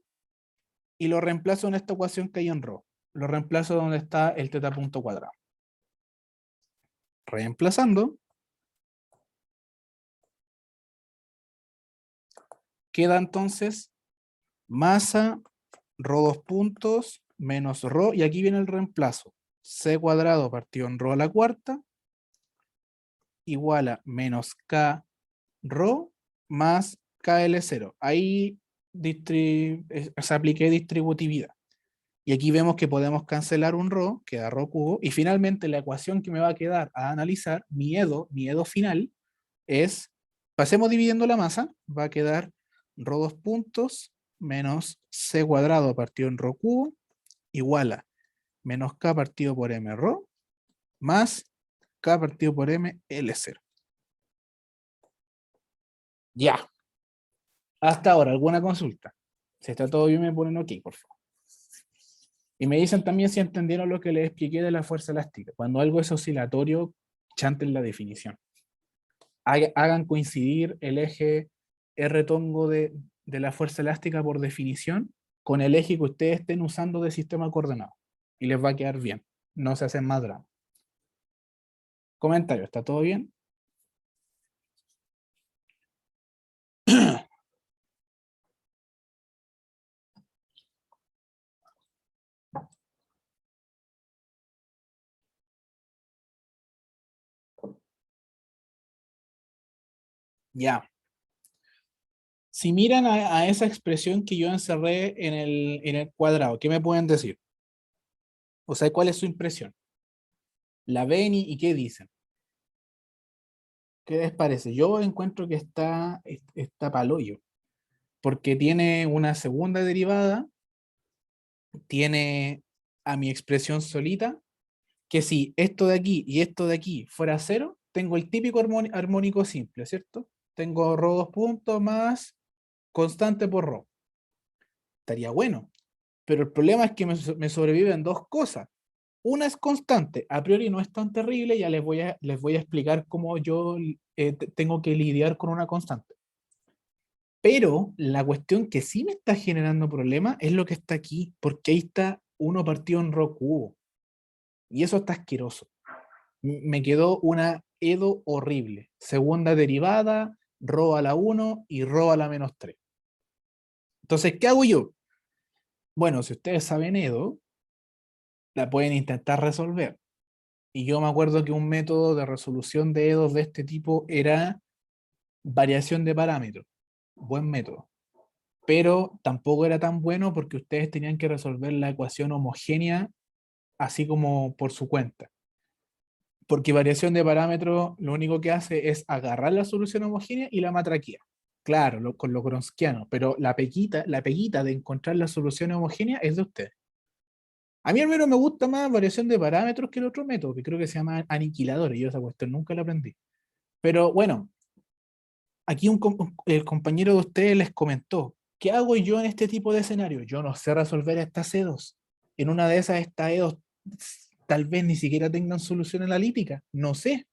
y lo reemplazo en esta ecuación que hay en ρ. Lo reemplazo donde está el teta punto cuadrado. Reemplazando, queda entonces masa ρ2 menos ρ, y aquí viene el reemplazo. C cuadrado partido en ρ a la cuarta igual a menos K ρ más KL0. Ahí se apliqué distributividad. Y aquí vemos que podemos cancelar un ρ, queda ρ cubo, y finalmente la ecuación que me va a quedar a analizar, mi EDO final, es, pasemos dividiendo la masa, va a quedar ρ2 menos C cuadrado partido en ρ cubo igual a menos K partido por M ρ más K partido por M L0. Ya. Hasta ahora, ¿alguna consulta? Si está todo bien, me ponen OK, por favor. Y me dicen también si entendieron lo que les expliqué de la fuerza elástica. Cuando algo es oscilatorio, chanten la definición. Hagan coincidir el eje R tongo de la fuerza elástica por definición con el eje que ustedes estén usando de sistema coordenado. Y les va a quedar bien. No se hacen más drama. Comentario, ¿está todo bien? Ya. Si miran a esa expresión que yo encerré en el cuadrado, ¿qué me pueden decir? O sea, ¿cuál es su impresión? ¿La ven y qué dicen? ¿Qué les parece? Yo encuentro que está paloyo, porque tiene una segunda derivada, tiene a mi expresión solita, que si esto de aquí y esto de aquí fuera cero, tengo el típico armónico simple, ¿cierto? Tengo ρ2 más constante por rho. Estaría bueno. Pero el problema es que me sobreviven dos cosas. Una es constante, a priori no es tan terrible, ya les voy a explicar cómo yo tengo que lidiar con una constante. Pero la cuestión que sí me está generando problema es lo que está aquí, porque ahí está 1 partido en rho cubo. Y eso está asqueroso. Me quedó una edo horrible. Segunda derivada, rho a la 1 y rho a la -3. Entonces, ¿qué hago yo? Bueno, si ustedes saben edo, la pueden intentar resolver. Y yo me acuerdo que un método de resolución de edos de este tipo era variación de parámetros. Buen método. Pero tampoco era tan bueno porque ustedes tenían que resolver la ecuación homogénea así como por su cuenta. Porque variación de parámetros lo único que hace es agarrar la solución homogénea y la matraquea. Claro, con lo gronskiano, pero la peguita de encontrar la solución homogénea es de ustedes. A mí al menos me gusta más variación de parámetros que el otro método, que creo que se llama aniquilador, y yo esa cuestión nunca la aprendí. Pero bueno, aquí el compañero de ustedes les comentó, ¿qué hago yo en este tipo de escenario? Yo no sé resolver estas E2. En una de esas, estas E2 tal vez ni siquiera tengan solución analítica. No sé.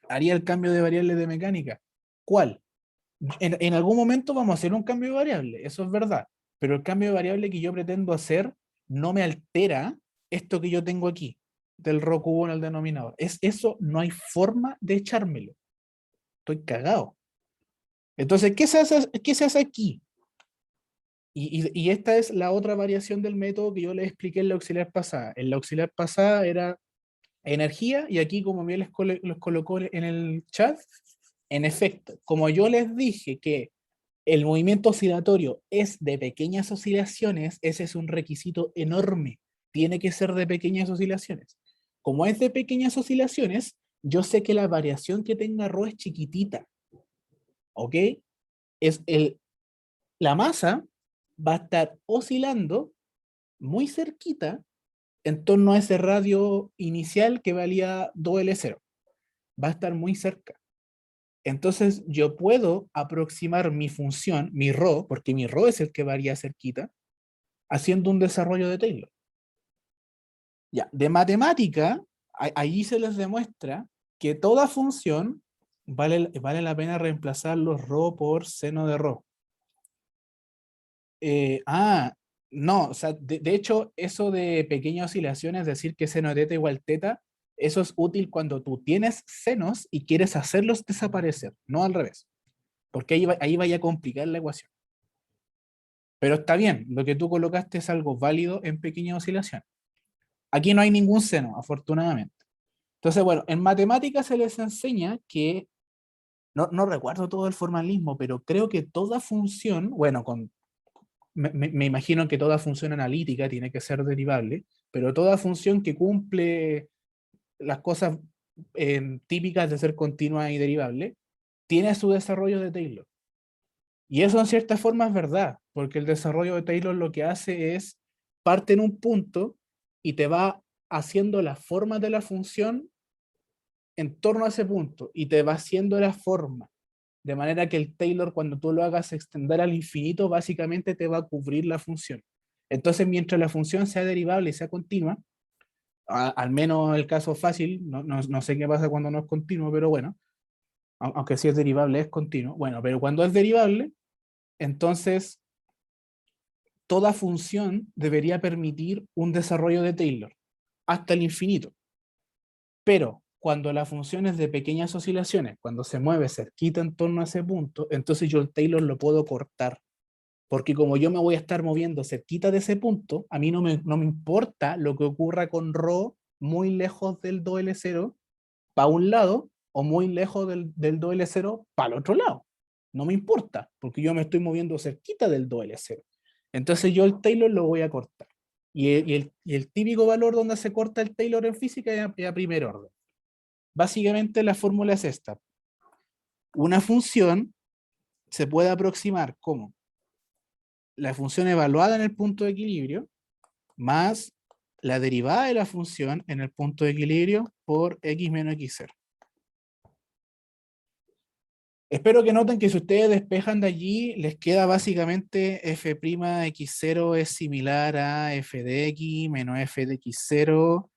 Haría el cambio de variable de mecánica. ¿Cuál? En algún momento vamos a hacer un cambio de variable, eso es verdad. Pero el cambio de variable que yo pretendo hacer no me altera esto que yo tengo aquí, del rho cubo en el denominador. Eso no hay forma de echármelo. Estoy cagado. Entonces, qué se hace aquí? Y esta es la otra variación del método que yo les expliqué en la auxiliar pasada. En la auxiliar pasada era energía, y aquí como bien los colocó en el chat, en efecto, como yo les dije que el movimiento oscilatorio es de pequeñas oscilaciones, ese es un requisito enorme. Tiene que ser de pequeñas oscilaciones. Como es de pequeñas oscilaciones, yo sé que la variación que tenga ρ es chiquitita. ¿Ok? Es la masa va a estar oscilando muy cerquita en torno a ese radio inicial que valía 2L0. Va a estar muy cerca. Entonces yo puedo aproximar mi función, mi ρ, porque mi ρ es el que varía cerquita, haciendo un desarrollo de Taylor. Ya, de matemática, allí se les demuestra que toda función vale la pena reemplazar los ρ por seno de ρ. Ah, no, o sea, de hecho, eso de pequeñas oscilaciones, decir que seno de teta igual teta, eso es útil cuando tú tienes senos y quieres hacerlos desaparecer, no al revés, porque ahí vaya a complicar la ecuación. Pero está bien, lo que tú colocaste es algo válido en pequeñas oscilaciones. Aquí no hay ningún seno, afortunadamente. Entonces, bueno, en matemáticas se les enseña que, no recuerdo todo el formalismo, pero creo que toda función, bueno, me imagino que toda función analítica tiene que ser derivable, pero toda función que cumple las cosas típicas de ser continua y derivable, tiene su desarrollo de Taylor. Y eso en cierta forma es verdad, porque el desarrollo de Taylor lo que hace es parte en un punto y te va haciendo la forma de la función en torno a ese punto y te va haciendo la forma. De manera que el Taylor, cuando tú lo hagas extender al infinito, básicamente te va a cubrir la función. Entonces, mientras la función sea derivable y sea continua, al menos el caso fácil, no sé qué pasa cuando no es continuo, pero bueno, aunque si es derivable es continuo, bueno, pero cuando es derivable, entonces toda función debería permitir un desarrollo de Taylor hasta el infinito. Pero cuando la función es de pequeñas oscilaciones, cuando se mueve cerquita en torno a ese punto, entonces yo el Taylor lo puedo cortar. Porque como yo me voy a estar moviendo cerquita de ese punto, a mí no me importa lo que ocurra con ρ muy lejos del 2L0 para un lado o muy lejos del 2L0 para el otro lado. No me importa, porque yo me estoy moviendo cerquita del 2L0. Entonces yo el Taylor lo voy a cortar. Y el típico valor donde se corta el Taylor en física es a primer orden. Básicamente la fórmula es esta. Una función se puede aproximar como la función evaluada en el punto de equilibrio más la derivada de la función en el punto de equilibrio por x menos x0. Espero que noten que si ustedes despejan de allí, les queda básicamente f'x0 es similar a f de x menos f de x0,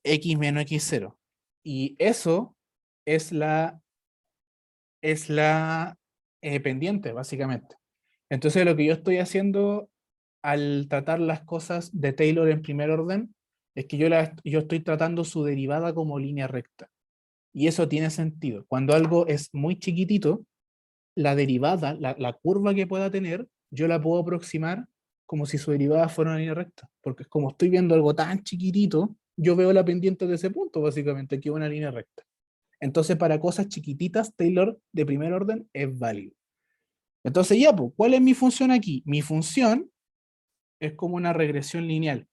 x menos x0. Y eso es la pendiente, básicamente. Entonces lo que yo estoy haciendo al tratar las cosas de Taylor en primer orden es que yo estoy tratando su derivada como línea recta. Y eso tiene sentido. Cuando algo es muy chiquitito, la derivada, la curva que pueda tener, yo la puedo aproximar como si su derivada fuera una línea recta. Porque como estoy viendo algo tan chiquitito, yo veo la pendiente de ese punto, básicamente, que es una línea recta. Entonces, para cosas chiquititas, Taylor de primer orden es válido. Entonces, ya, pues, ¿cuál es mi función aquí? Mi función es como una regresión lineal.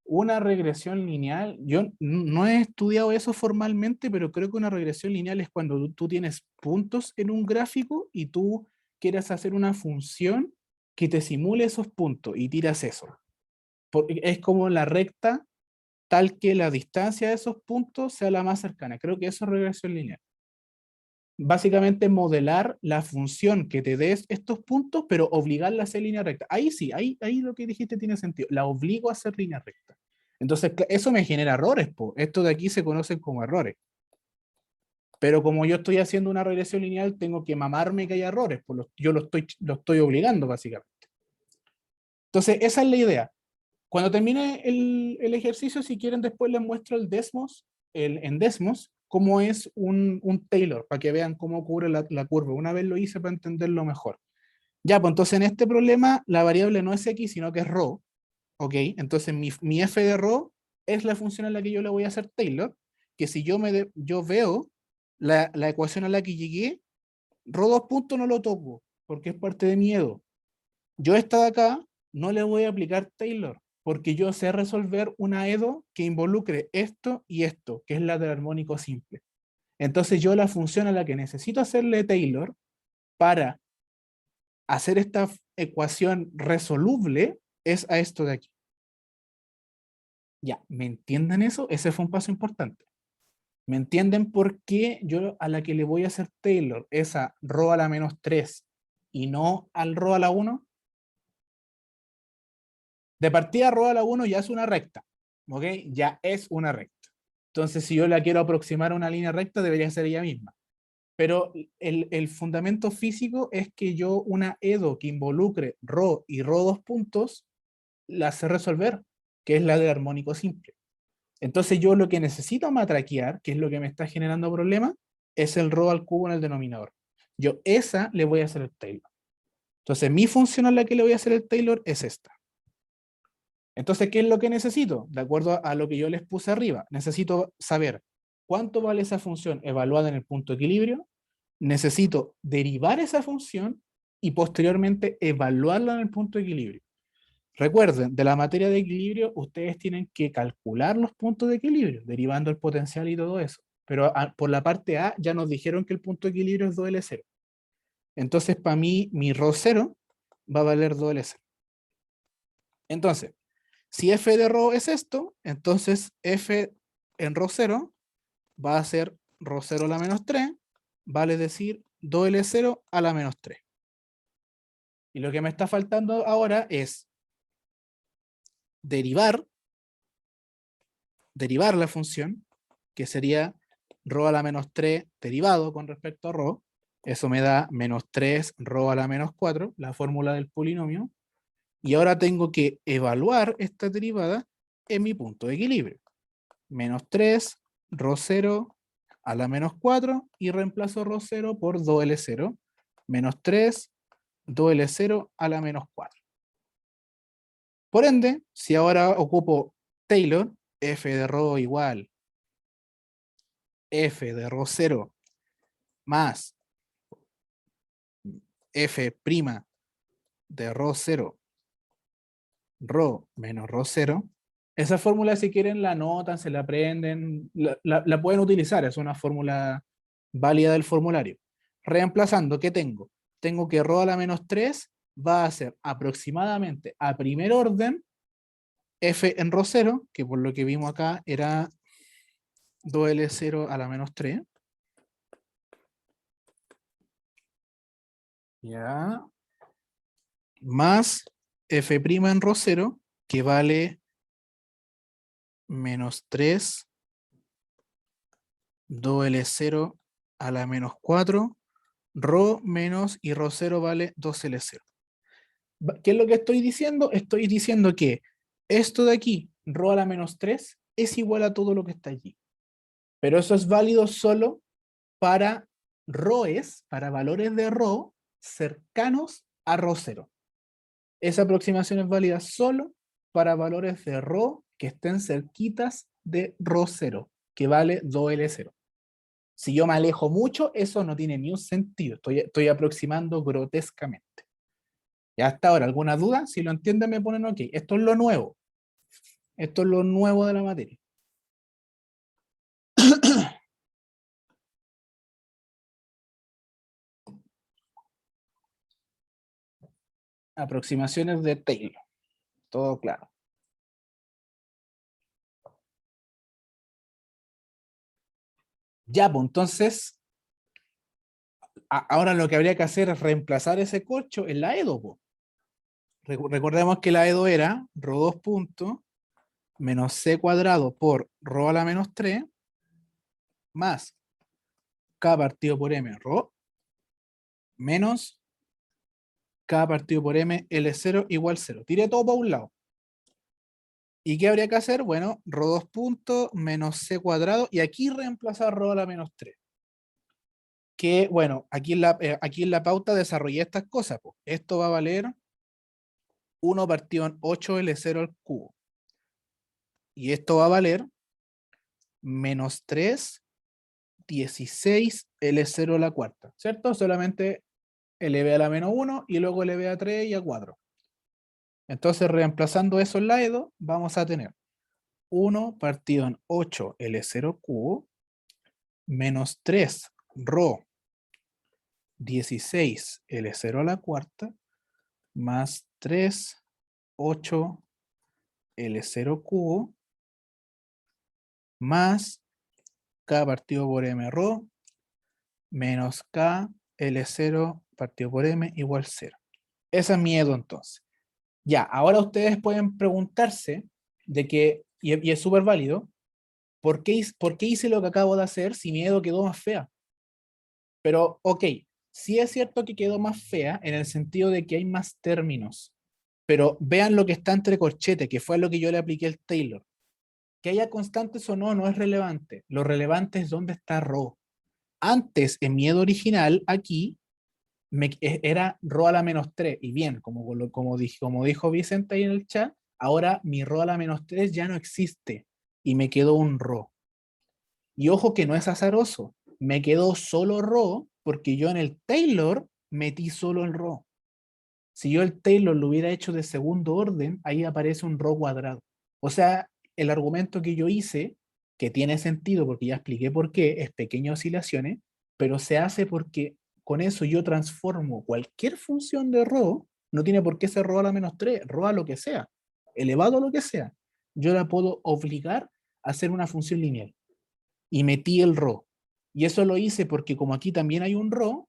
Una regresión lineal, yo no he estudiado eso formalmente, pero creo que una regresión lineal es cuando tú tienes puntos en un gráfico y tú quieres hacer una función que te simule esos puntos y tiras eso. Es como la recta tal que la distancia de esos puntos sea la más cercana. Creo que eso es regresión lineal. Básicamente modelar la función que te des estos puntos, pero obligarla a ser línea recta. Ahí sí, ahí lo que dijiste tiene sentido. La obligo a ser línea recta. Entonces, eso me genera errores, po. Esto de aquí se conocen como errores. Pero como yo estoy haciendo una regresión lineal, tengo que mamarme que haya errores, pues yo lo estoy obligando, básicamente. Entonces, esa es la idea. Cuando termine el ejercicio, si quieren, después les muestro el Desmos, en Desmos, cómo es un Taylor, para que vean cómo cubre la curva. Una vez lo hice para entenderlo mejor. Ya, pues entonces en este problema la variable no es x, sino que es ρ. ¿Ok? Entonces mi f de ρ es la función a la que yo le voy a hacer Taylor, que si yo veo la ecuación a la que llegué, ρ dos puntos no lo toco, porque es parte de mi EDO. Yo esta de acá no le voy a aplicar Taylor, porque yo sé resolver una EDO que involucre esto y esto, que es la del armónico simple. Entonces yo la función a la que necesito hacerle Taylor para hacer esta ecuación resoluble es a esto de aquí. Ya, ¿me entienden eso? Ese fue un paso importante. ¿Me entienden por qué yo a la que le voy a hacer Taylor es a ρ a la menos 3 y no al ρ a la 1? De partida ρ a la 1 ya es una recta, ¿ok? Ya es una recta. Entonces, si yo la quiero aproximar a una línea recta, debería ser ella misma. Pero el fundamento físico es que yo una EDO que involucre ρ y ρ dos puntos, la sé resolver, que es la del armónico simple. Entonces yo lo que necesito matraquear, que es lo que me está generando problemas, es el ρ al cubo en el denominador. Yo esa le voy a hacer el Taylor. Entonces mi función a la que le voy a hacer el Taylor es esta. Entonces, ¿qué es lo que necesito? De acuerdo a lo que yo les puse arriba, necesito saber cuánto vale esa función evaluada en el punto de equilibrio, necesito derivar esa función y posteriormente evaluarla en el punto de equilibrio. Recuerden, de la materia de equilibrio, ustedes tienen que calcular los puntos de equilibrio, derivando el potencial y todo eso. Pero por la parte A ya nos dijeron que el punto de equilibrio es 2L0. Entonces, para mí, mi ρ0 va a valer 2L0. Entonces, si f de ρ es esto, entonces f en ρ0 va a ser ρ0 a la menos 3, vale decir 2L0 a la menos 3. Y lo que me está faltando ahora es derivar la función, que sería ρ a la menos 3 derivado con respecto a ρ. Eso me da menos 3 ρ a la menos 4, la fórmula del polinomio. Y ahora tengo que evaluar esta derivada en mi punto de equilibrio. Menos 3 ρ0 a la menos 4 y reemplazo ρ0 por 2L0. Menos 3, 2L0 a la menos 4. Por ende, si ahora ocupo Taylor, f de ρ igual f de ρ0 más f' de ρ0, ρ menos ρ0, esa fórmula si quieren la anotan, se la aprenden, la pueden utilizar, es una fórmula válida del formulario. Reemplazando, ¿qué tengo? Tengo que ρ a la menos 3 va a ser aproximadamente a primer orden f en ρ0, que por lo que vimos acá era 2L0 a la menos 3, Ya. Más f' en rho 0, que vale menos 3 2L0 a la menos 4, rho menos y rho 0 vale 2L0. ¿Qué es lo que estoy diciendo? Estoy diciendo que esto de aquí, rho a la menos 3, es igual a todo lo que está allí. Pero eso es válido solo para rhoes, para valores de rho cercanos a rho 0. Esa aproximación es válida solo para valores de rho que estén cerquitas de rho 0, que vale 2L0. Si yo me alejo mucho, eso no tiene ni un sentido. Estoy aproximando grotescamente. Y hasta ahora, ¿alguna duda? Si lo entienden, me ponen ok. Esto es lo nuevo. Esto es lo nuevo de la materia. Aproximaciones de Taylor. Todo claro. Ya, pues entonces, ahora lo que habría que hacer es reemplazar ese corcho en la EDO. Pues. Recordemos que la EDO era rho 2 puntos menos c cuadrado por rho a la menos 3 más k partido por m rho menos k partido por m L0 igual 0. Tiré todo para un lado. ¿Y qué habría que hacer? Bueno, rho 2 puntos menos c cuadrado y aquí reemplazar rho a la menos 3. Que bueno, aquí en la pauta desarrollé estas cosas. Pues. Esto va a valer 1 partido en 8L0 al cubo. Y esto va a valer menos 3, 16 L0 a la cuarta. ¿Cierto? Solamente eleve a la menos 1 y luego eleve a 3 y a 4. Entonces, reemplazando eso en la EDO, vamos a tener 1 partido en 8 L0 cubo menos 3 rho 16 L0 a la cuarta más 3 8 L0 cubo más K partido por M rho menos K L0 partido por M igual 0. Esa es mi EDO entonces. Ya, ahora ustedes pueden preguntarse de que, y es súper válido, ¿por qué hice lo que acabo de hacer si mi EDO quedó más fea? Pero, ok, sí es cierto que quedó más fea en el sentido de que hay más términos, pero vean lo que está entre corchetes, que fue lo que yo le apliqué al Taylor. Que haya constantes o no, no es relevante. Lo relevante es dónde está rho. Antes, en mi EDO original, aquí, era rho a la menos 3. Y bien, como dijo Vicente ahí en el chat, ahora mi rho a la menos 3 ya no existe. Y me quedó un rho. Y ojo que no es azaroso. Me quedó solo rho porque yo en el Taylor metí solo el rho. Si yo el Taylor lo hubiera hecho de segundo orden, ahí aparece un rho cuadrado. O sea, el argumento que yo hice, que tiene sentido porque ya expliqué por qué, es pequeñas oscilaciones, pero se hace porque con eso yo transformo cualquier función de rho, no tiene por qué ser rho a la menos 3, rho a lo que sea, elevado a lo que sea. Yo la puedo obligar a hacer una función lineal. Y metí el rho. Y eso lo hice porque como aquí también hay un rho,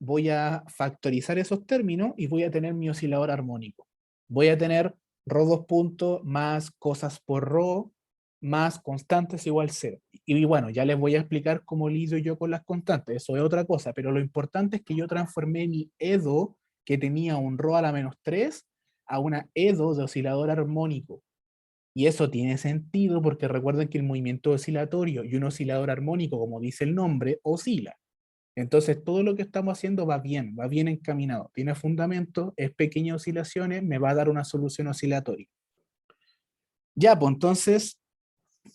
voy a factorizar esos términos y voy a tener mi oscilador armónico. Voy a tener rho 2 puntos más cosas por rho más constantes igual 0. Y bueno, ya les voy a explicar cómo lidio yo con las constantes, eso es otra cosa, pero lo importante es que yo transformé mi EDO, que tenía un rho a la menos 3, a una EDO de oscilador armónico. Y eso tiene sentido porque recuerden que el movimiento oscilatorio y un oscilador armónico, como dice el nombre, oscila. Entonces, todo lo que estamos haciendo va bien encaminado, tiene fundamento, es pequeñas oscilaciones, me va a dar una solución oscilatoria. Ya, pues entonces,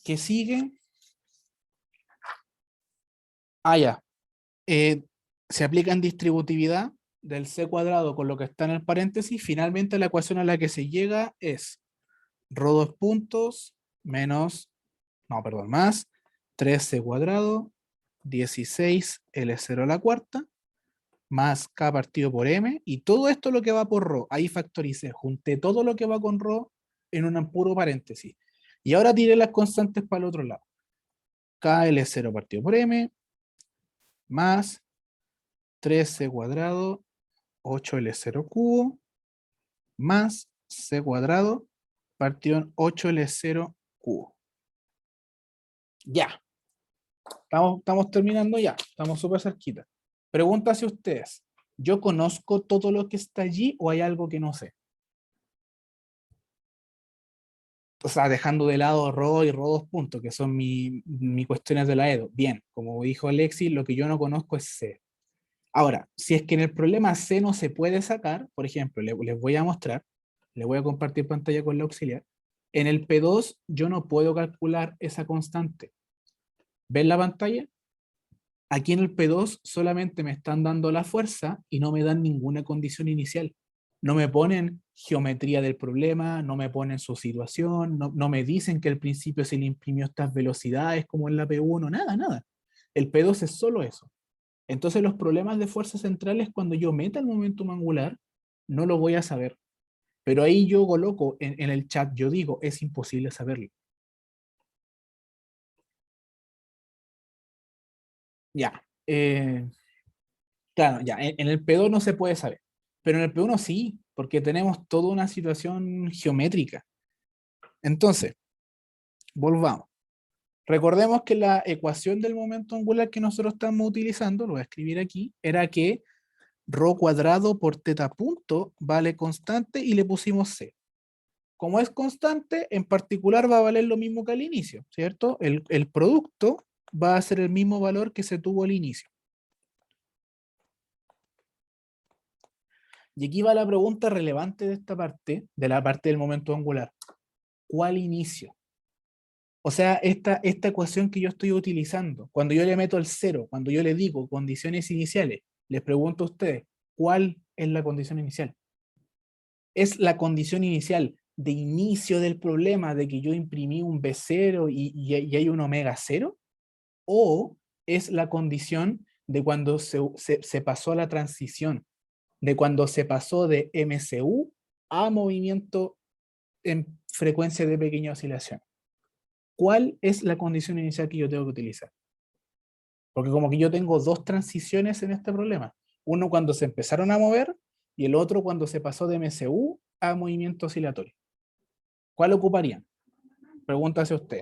¿qué sigue? Ya. Se aplica en distributividad del c cuadrado con lo que está en el paréntesis. Finalmente, la ecuación a la que se llega es rho 2 puntos menos, no, perdón, más 3c cuadrado, 16 L0 a la cuarta, más K partido por M, y todo esto lo que va por rho, ahí factoricé, junté todo lo que va con rho en un puro paréntesis. Y ahora tiré las constantes para el otro lado. KL0 partido por M, más 13 cuadrado, 8L0 cubo más C cuadrado partido en 8L0 cubo. Ya. Estamos terminando ya. Estamos súper cerquita. Pregunta hacia ustedes. ¿Yo conozco todo lo que está allí o hay algo que no sé? O sea, dejando de lado Rho y Rho 2 puntos, que son mis cuestiones de la EDO. Bien, como dijo Alexis, lo que yo no conozco es C. Ahora, si es que en el problema C no se puede sacar, por ejemplo, les voy a mostrar, les voy a compartir pantalla con la auxiliar. En el P2 yo no puedo calcular esa constante. ¿Ven la pantalla? Aquí en el P2 solamente me están dando la fuerza y no me dan ninguna condición inicial. No me ponen geometría del problema, no me ponen su situación, no me dicen que al principio se le imprimió estas velocidades como en la P1, nada, nada. El P2 es solo eso. Entonces los problemas de fuerzas centrales cuando yo meta el momentum angular, no lo voy a saber. Pero ahí yo coloco en el chat, yo digo, es imposible saberlo. Ya. Claro, ya, en el P2 no se puede saber, pero en el P1 sí, porque tenemos toda una situación geométrica. Entonces, volvamos. Recordemos que la ecuación del momento angular que nosotros estamos utilizando, lo voy a escribir aquí, era que ρ cuadrado por teta punto vale constante y le pusimos C. Como es constante, en particular va a valer lo mismo que al inicio, ¿cierto? El producto va a ser el mismo valor que se tuvo al inicio. Y aquí va la pregunta relevante de esta parte, de la parte del momento angular. ¿Cuál inicio? O sea, esta ecuación que yo estoy utilizando, cuando yo le meto el cero, cuando yo le digo condiciones iniciales, les pregunto a ustedes, ¿cuál es la condición inicial? ¿Es la condición inicial de inicio del problema de que yo imprimí un B0 y hay un omega cero? ¿O es la condición de cuando se pasó a la transición, de cuando se pasó de MCU a movimiento en frecuencia de pequeña oscilación? ¿Cuál es la condición inicial que yo tengo que utilizar? Porque como que yo tengo dos transiciones en este problema. Uno cuando se empezaron a mover y el otro cuando se pasó de MCU a movimiento oscilatorio. ¿Cuál ocuparían? Pregúntase usted.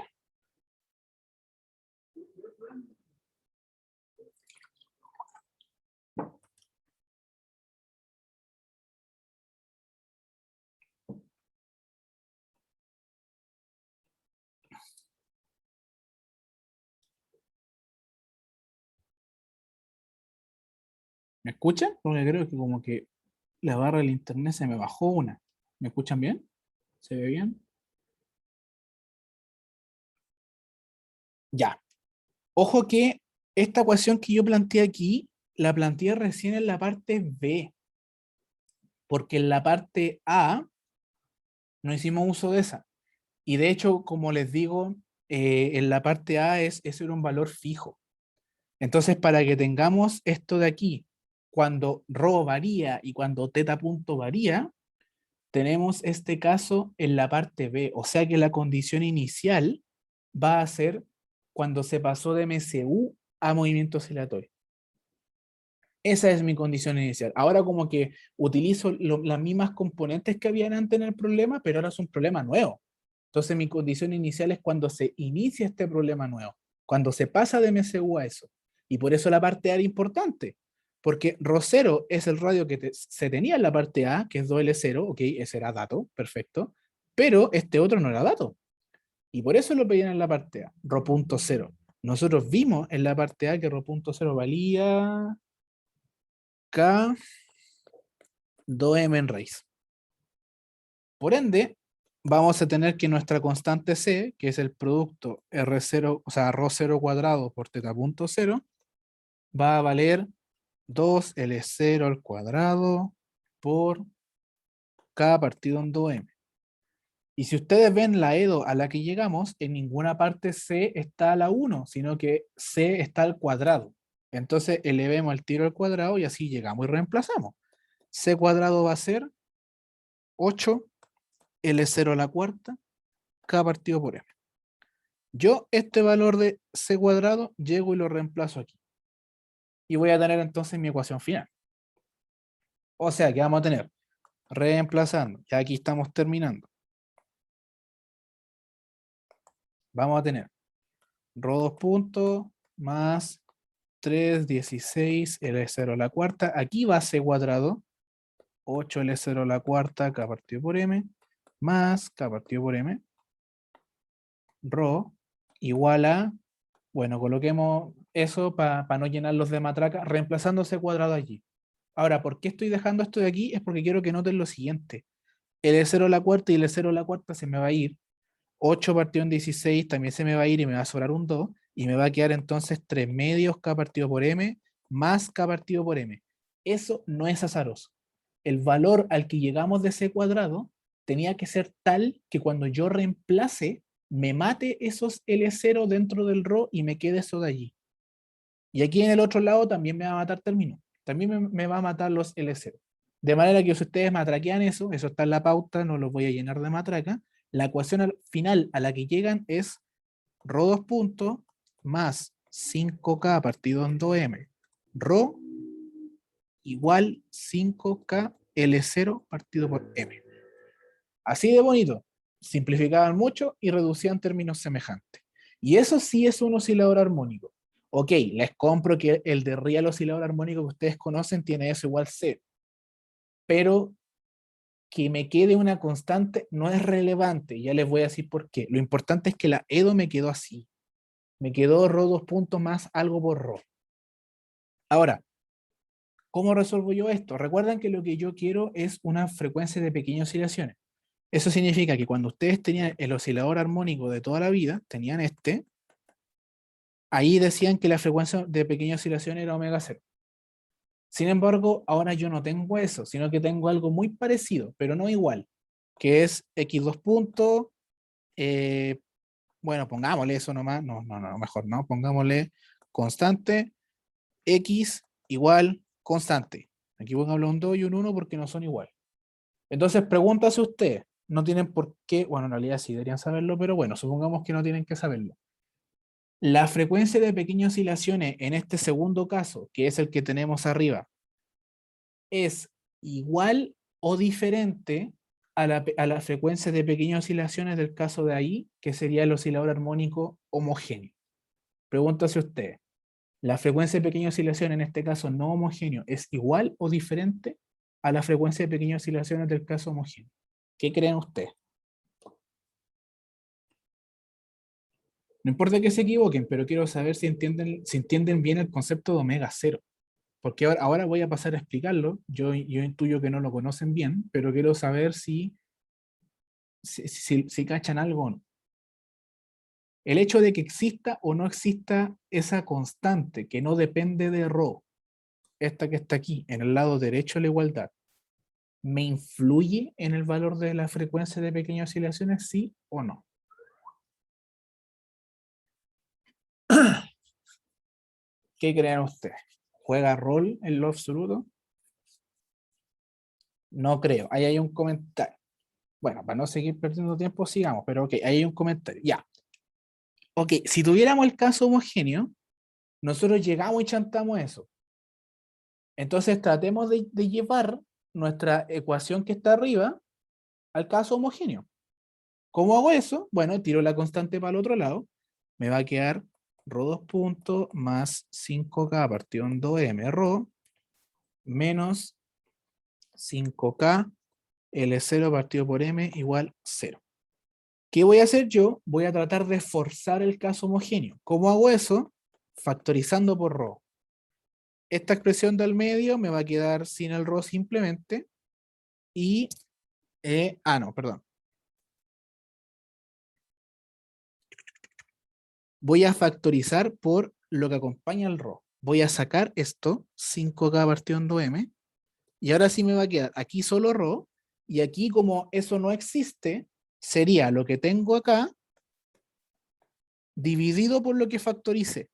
¿Me escuchan? Porque creo que como que la barra del internet se me bajó una. ¿Me escuchan bien? ¿Se ve bien? Ya. Ojo que esta ecuación que yo planteé aquí, la planteé recién en la parte B, porque en la parte A no hicimos uso de esa. Y de hecho, como les digo, en la parte A ese era un valor fijo. Entonces, para que tengamos esto de aquí, cuando ρ varía y cuando teta punto varía, tenemos este caso en la parte B. O sea que la condición inicial va a ser cuando se pasó de MCU a movimiento oscilatorio. Esa es mi condición inicial. Ahora como que utilizo las mismas componentes que habían antes en el problema, pero ahora es un problema nuevo. Entonces mi condición inicial es cuando se inicia este problema nuevo, cuando se pasa de MCU a eso. Y por eso la parte A era importante, porque ρ0 es el radio que se tenía en la parte A, que es 2L0, ok, ese era dato, perfecto, pero este otro no era dato. Y por eso lo pedían en la parte A, ρ.0. Nosotros vimos en la parte A que ρ.0 valía K 2m en raíz. Por ende, vamos a tener que nuestra constante C, que es el producto R0, o sea, ρ0 cuadrado por teta punto 0, va a valer 2L0 al cuadrado por K partido en 2m. Y si ustedes ven la EDO a la que llegamos, en ninguna parte C está a la 1, sino que C está al cuadrado. Entonces elevemos el tiro al cuadrado y así llegamos y reemplazamos. C cuadrado va a ser 8 L0 a la cuarta, K partido por M. Yo este valor de C cuadrado llego y lo reemplazo aquí. Y voy a tener entonces mi ecuación final. O sea, que vamos a tener, reemplazando, ya aquí estamos terminando. Vamos a tener rho 2 puntos más 3, 16, L0 a la cuarta. Aquí base cuadrado, 8L0 a la cuarta, K partido por M, más K partido por M, rho igual a, bueno, coloquemos eso para no llenarlos de matraca, reemplazando ese cuadrado allí. Ahora, ¿por qué estoy dejando esto de aquí? Es porque quiero que noten lo siguiente. L0 a la cuarta y L0 a la cuarta se me va a ir. 8 partido en 16 también se me va a ir y me va a sobrar un 2. Y me va a quedar entonces 3 medios K partido por M más K partido por M. Eso no es azaroso. El valor al que llegamos de ese cuadrado tenía que ser tal que cuando yo reemplace, me mate esos L0 dentro del rho y me quede eso de allí. Y aquí en el otro lado también me va a matar término. También me va a matar los L0. De manera que si ustedes matraquean eso, eso está en la pauta, no los voy a llenar de matraca. La ecuación final a la que llegan es rho 2 puntos más 5K partido en 2M. Rho igual 5K L0 partido por M. Así de bonito. Simplificaban mucho y reducían términos semejantes. Y eso sí es un oscilador armónico. Ok, les compro que el de real oscilador armónico que ustedes conocen tiene eso igual 0. Pero que me quede una constante no es relevante. Ya les voy a decir por qué. Lo importante es que la EDO me quedó así. Me quedó rho 2 puntos más algo por rho. Ahora, ¿cómo resuelvo yo esto? Recuerden que lo que yo quiero es una frecuencia de pequeñas oscilaciones. Eso significa que cuando ustedes tenían el oscilador armónico de toda la vida, tenían este, ahí decían que la frecuencia de pequeñas oscilaciones era omega 0. Sin embargo, ahora yo no tengo eso, sino que tengo algo muy parecido, pero no igual, que es x2 puntos, bueno, pongámosle eso nomás, no, mejor no, pongámosle constante, x igual constante. Aquí pongámosle un 2 y un 1 porque no son igual. Entonces, pregúntase usted, no tienen por qué, bueno, en realidad sí deberían saberlo, pero bueno, supongamos que no tienen que saberlo. La frecuencia de pequeñas oscilaciones en este segundo caso, que es el que tenemos arriba, es igual o diferente a la frecuencia de pequeñas oscilaciones del caso de ahí, que sería el oscilador armónico homogéneo. Pregúntase usted, ¿la frecuencia de pequeñas oscilaciones en este caso no homogéneo es igual o diferente a la frecuencia de pequeñas oscilaciones del caso homogéneo? ¿Qué creen ustedes? No importa que se equivoquen, pero quiero saber si entienden bien el concepto de omega cero. Porque ahora voy a pasar a explicarlo. Yo intuyo que no lo conocen bien, pero quiero saber si cachan algo o no. El hecho de que exista o no exista esa constante que no depende de ρ, esta que está aquí, en el lado derecho de la igualdad, ¿me influye en el valor de la frecuencia de pequeñas oscilaciones, sí o no? ¿Qué creen ustedes? ¿Juega rol en lo absoluto? No creo. Ahí hay un comentario. Bueno, para no seguir perdiendo tiempo, sigamos, pero ok, ahí hay un comentario. Ya. Ok, si tuviéramos el caso homogéneo, nosotros llegamos y chantamos eso. Entonces tratemos de llevar nuestra ecuación que está arriba al caso homogéneo. ¿Cómo hago eso? Bueno, tiro la constante para el otro lado. Me va a quedar ρ 2 puntos más 5K partido en 2M ρ menos 5K L0 partido por M igual 0. ¿Qué voy a hacer yo? Voy a tratar de forzar el caso homogéneo. ¿Cómo hago eso? Factorizando por ρ. Esta expresión del medio me va a quedar sin el ρ simplemente. Y, no, perdón. Voy a factorizar por lo que acompaña el ρ. Voy a sacar esto, 5K partido en 2M. Y ahora sí me va a quedar aquí solo ρ. Y aquí como eso no existe, sería lo que tengo acá dividido por lo que factorice.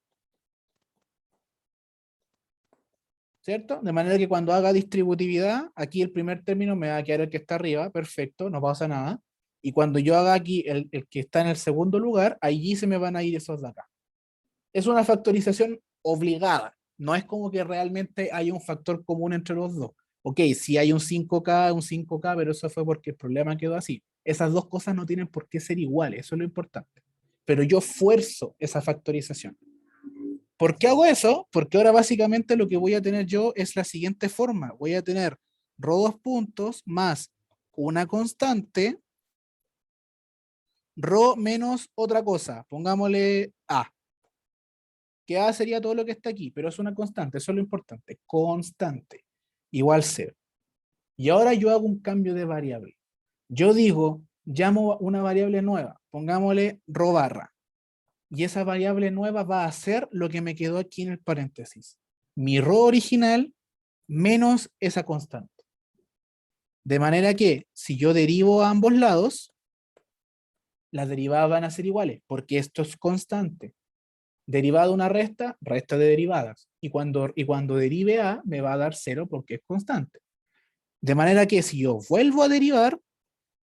¿Cierto? De manera que cuando haga distributividad, aquí el primer término me va a quedar el que está arriba, perfecto, no pasa nada. Y cuando yo haga aquí el que está en el segundo lugar, allí se me van a ir esos de acá. Es una factorización obligada, no es como que realmente haya un factor común entre los dos. Ok, si hay un 5K, pero eso fue porque el problema quedó así. Esas dos cosas no tienen por qué ser iguales, eso es lo importante. Pero yo fuerzo esa factorización. ¿Por qué hago eso? Porque ahora básicamente lo que voy a tener yo es la siguiente forma. Voy a tener rho 2 puntos más una constante, rho menos otra cosa. Pongámosle A. Que A sería todo lo que está aquí, pero es una constante, eso es lo importante. Constante. Igual 0. Y ahora yo hago un cambio de variable. Yo digo, llamo una variable nueva, pongámosle rho barra. Y esa variable nueva va a ser lo que me quedó aquí en el paréntesis. Mi rho original menos esa constante. De manera que si yo derivo a ambos lados, las derivadas van a ser iguales, porque esto es constante. Derivada de una resta, resta de derivadas. Y cuando derive a, me va a dar 0 porque es constante. De manera que si yo vuelvo a derivar,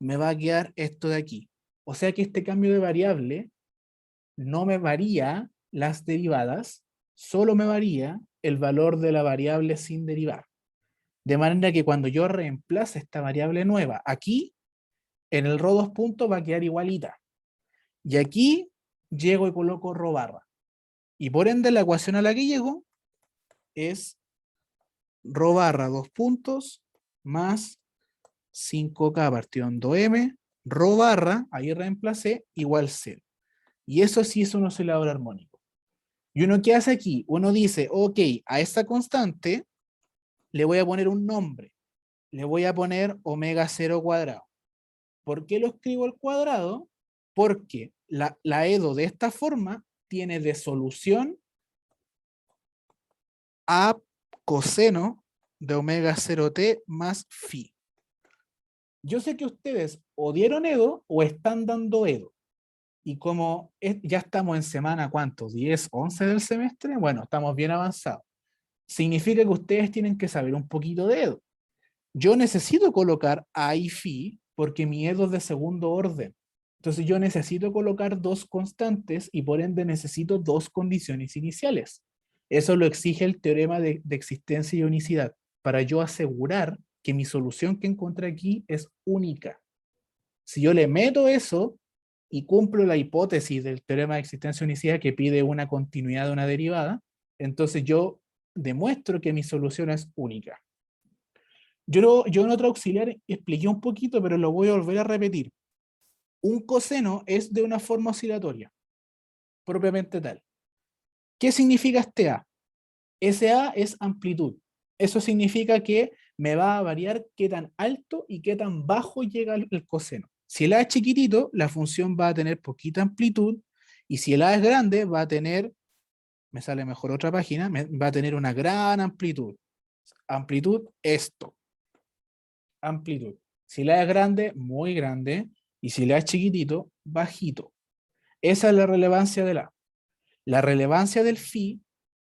me va a quedar esto de aquí. O sea que este cambio de variable no me varía las derivadas, solo me varía el valor de la variable sin derivar. De manera que cuando yo reemplace esta variable nueva aquí, en el rho 2 puntos va a quedar igualita. Y aquí llego y coloco rho barra. Y por ende la ecuación a la que llego es rho barra 2 puntos más 5K partido en 2M, rho barra, ahí reemplacé, igual 0. Y eso sí es un oscilador armónico. Y uno qué hace aquí, uno dice, ok, a esta constante le voy a poner un nombre, le voy a poner omega 0 cuadrado. ¿Por qué lo escribo al cuadrado? Porque la EDO de esta forma tiene de solución a coseno de omega 0t más phi. Yo sé que ustedes o dieron EDO o están dando EDO. Y como ya estamos en semana, ¿cuánto? ¿10, 11 del semestre? Bueno, estamos bien avanzados. Significa que ustedes tienen que saber un poquito de EDO. Yo necesito colocar A y phi porque mi EDO es de segundo orden. Entonces yo necesito colocar dos constantes y por ende necesito dos condiciones iniciales. Eso lo exige el teorema de existencia y unicidad para yo asegurar que mi solución que encontré aquí es única. Si yo le meto eso y cumplo la hipótesis del teorema de existencia y unicidad que pide una continuidad de una derivada, entonces yo demuestro que mi solución es única. Yo en otro auxiliar expliqué un poquito, pero lo voy a volver a repetir. Un coseno es de una forma oscilatoria, propiamente tal. ¿Qué significa este A? Ese A es amplitud. Eso significa que me va a variar qué tan alto y qué tan bajo llega el coseno. Si el A es chiquitito, la función va a tener poquita amplitud, y si el A es grande, va a tener, me sale mejor otra página, va a tener una gran amplitud. Amplitud, esto. Amplitud. Si la A es grande, muy grande, y si la A es chiquitito, bajito. Esa es la relevancia del A. La relevancia del phi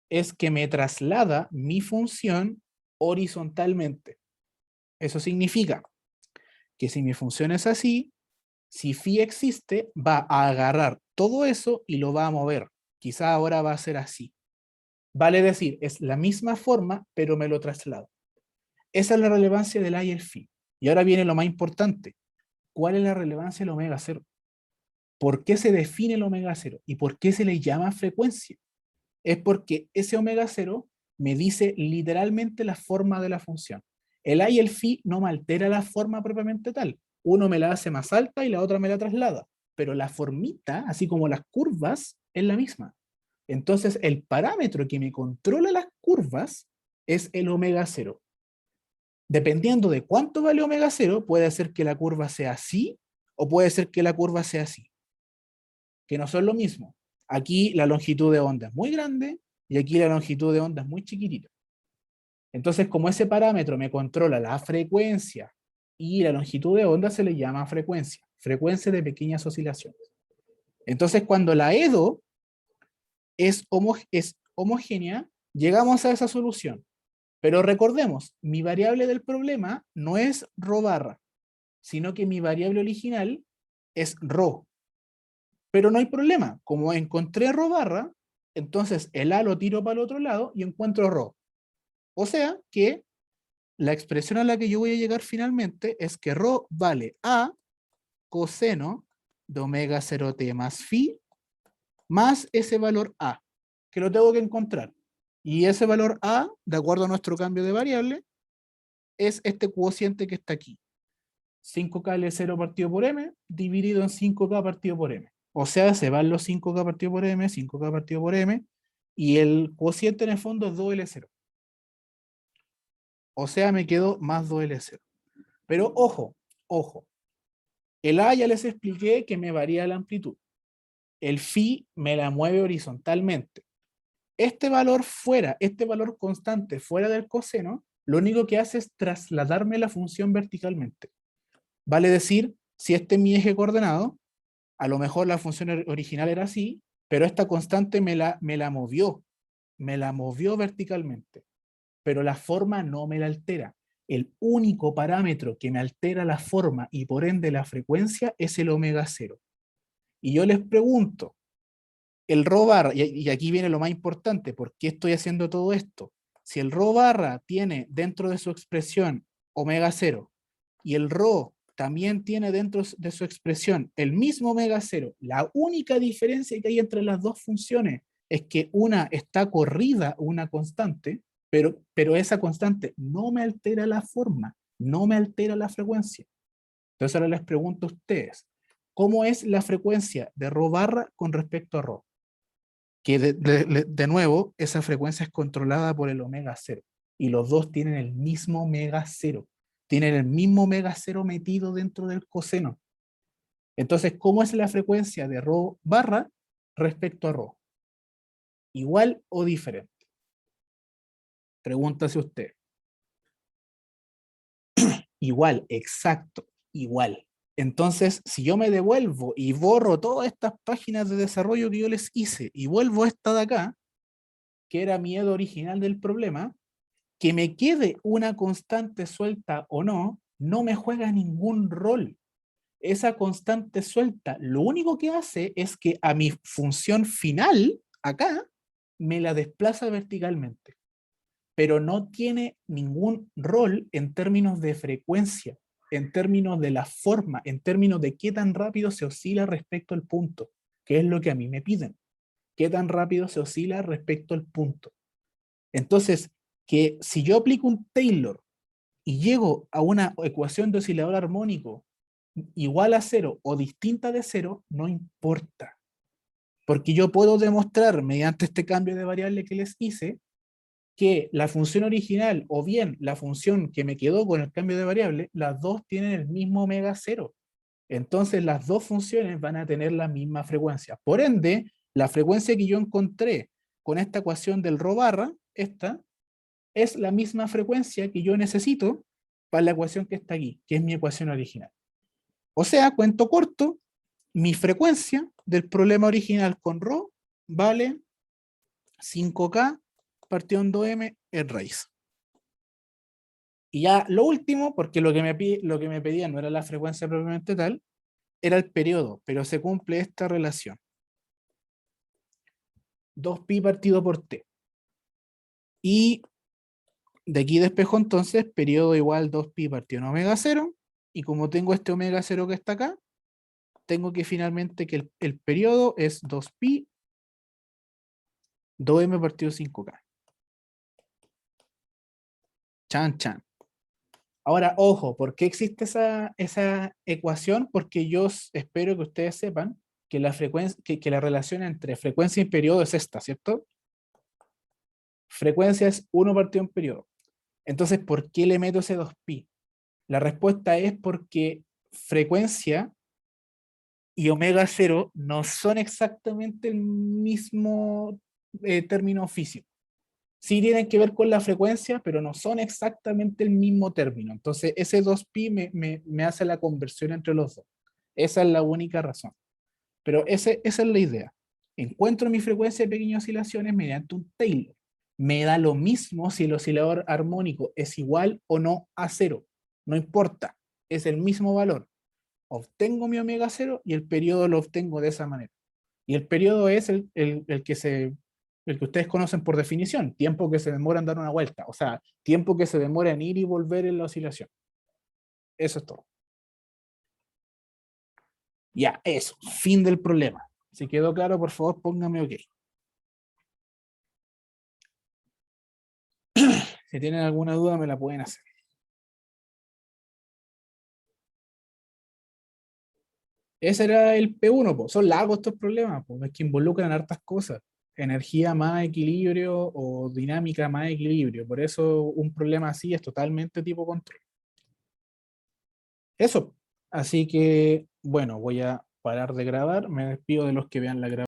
es que me traslada mi función horizontalmente. Eso significa que si mi función es así, si phi existe, va a agarrar todo eso y lo va a mover. Quizá ahora va a ser así. Vale decir, es la misma forma, pero me lo traslado. Esa es la relevancia del A y el phi. Y ahora viene lo más importante. ¿Cuál es la relevancia del omega 0? ¿Por qué se define el omega 0? ¿Y por qué se le llama frecuencia? Es porque ese omega 0 me dice literalmente la forma de la función. El A y el phi no me altera la forma propiamente tal. Uno me la hace más alta y la otra me la traslada. Pero la formita, así como las curvas, es la misma. Entonces, el parámetro que me controla las curvas es el omega 0. Dependiendo de cuánto vale omega 0, puede ser que la curva sea así o puede ser que la curva sea así, que no son lo mismo. Aquí la longitud de onda es muy grande y aquí la longitud de onda es muy chiquitita. Entonces, como ese parámetro me controla la frecuencia y la longitud de onda, se le llama frecuencia, frecuencia de pequeñas oscilaciones. Entonces, cuando la EDO es homogénea, llegamos a esa solución. Pero recordemos, mi variable del problema no es rho barra, sino que mi variable original es rho. Pero no hay problema, como encontré rho barra, entonces el A lo tiro para el otro lado y encuentro rho. O sea que la expresión a la que yo voy a llegar finalmente es que ρ vale a coseno de omega 0t más phi más ese valor a, que lo tengo que encontrar. Y ese valor a, de acuerdo a nuestro cambio de variable, es este cociente que está aquí. 5K L0 partido por M dividido en 5K partido por M. O sea, se van los 5K partido por M, 5K partido por M, y el cociente en el fondo es 2L0. O sea, me quedo más 2L0. Pero ojo, ojo. El A ya les expliqué que me varía la amplitud. El phi me la mueve horizontalmente. Este valor fuera, este valor constante fuera del coseno, lo único que hace es trasladarme la función verticalmente. Vale decir, si este es mi eje coordenado, a lo mejor la función original era así, pero esta constante me la movió verticalmente, pero la forma no me la altera. El único parámetro que me altera la forma y por ende la frecuencia es el omega 0. Y yo les pregunto, el rho barra, y aquí viene lo más importante, ¿por qué estoy haciendo todo esto? Si el rho barra tiene dentro de su expresión omega 0 y el rho también tiene dentro de su expresión el mismo omega 0, la única diferencia que hay entre las dos funciones es que una está corrida, una constante, pero esa constante no me altera la forma, no me altera la frecuencia. Entonces ahora les pregunto a ustedes, ¿cómo es la frecuencia de rho barra con respecto a rho? Que de nuevo, esa frecuencia es controlada por el omega 0. Y los dos tienen el mismo omega 0. Tienen el mismo omega 0 metido dentro del coseno. Entonces, ¿cómo es la frecuencia de rho barra respecto a rho? ¿Igual o diferente? Pregúntase usted. Igual, exacto, igual. Entonces, si yo me devuelvo y borro todas estas páginas de desarrollo que yo les hice y vuelvo a esta de acá, que era miedo original del problema, que me quede una constante suelta o no, no me juega ningún rol. Esa constante suelta lo único que hace es que a mi función final, acá, me la desplaza verticalmente. Pero no tiene ningún rol en términos de frecuencia, en términos de la forma, en términos de qué tan rápido se oscila respecto al punto, que es lo que a mí me piden. Qué tan rápido se oscila respecto al punto. Entonces, que si yo aplico un Taylor y llego a una ecuación de oscilador armónico igual a cero o distinta de cero, no importa. Porque yo puedo demostrar mediante este cambio de variable que les hice que la función original o bien la función que me quedó con el cambio de variable, las dos tienen el mismo omega cero. Entonces las dos funciones van a tener la misma frecuencia. Por ende, la frecuencia que yo encontré con esta ecuación del rho barra, esta, es la misma frecuencia que yo necesito para la ecuación que está aquí, que es mi ecuación original. O sea, cuento corto, mi frecuencia del problema original con ρ vale 5K partido en 2M en raíz. Y ya lo último, porque lo que me pedía no era la frecuencia propiamente tal, era el periodo, pero se cumple esta relación. 2pi partido por t. Y de aquí despejo entonces periodo igual 2pi partido en omega 0, y como tengo este omega 0 que está acá, tengo que finalmente que el periodo es 2pi 2m partido 5k. Chan, chan. Ahora, ojo, ¿por qué existe esa ecuación? Porque yo espero que ustedes sepan que la frecuencia, que la relación entre frecuencia y periodo es esta, ¿cierto? Frecuencia es 1 partido en periodo. Entonces, ¿por qué le meto ese 2pi? La respuesta es porque frecuencia y omega 0 no son exactamente el mismo término físico. Sí tienen que ver con la frecuencia, pero no son exactamente el mismo término. Entonces, ese 2pi me hace la conversión entre los dos. Esa es la única razón. Pero esa es la idea. Encuentro mi frecuencia de pequeñas oscilaciones mediante un Taylor. Me da lo mismo si el oscilador armónico es igual o no a cero. No importa. Es el mismo valor. Obtengo mi omega 0 y el periodo lo obtengo de esa manera. Y el periodo es el que se el que ustedes conocen por definición, tiempo que se demora en dar una vuelta, o sea, tiempo que se demora en ir y volver en la oscilación. Eso es todo. Ya, eso, fin del problema. Si quedó claro, por favor, póngame OK. Si tienen alguna duda, me la pueden hacer. Ese era el P1, po. Son largos estos problemas, po. Es que involucran hartas cosas. Energía más equilibrio o dinámica más equilibrio. Por eso un problema así es totalmente tipo control. Eso. Así que, bueno, voy a parar de grabar. Me despido de los que vean la grabación.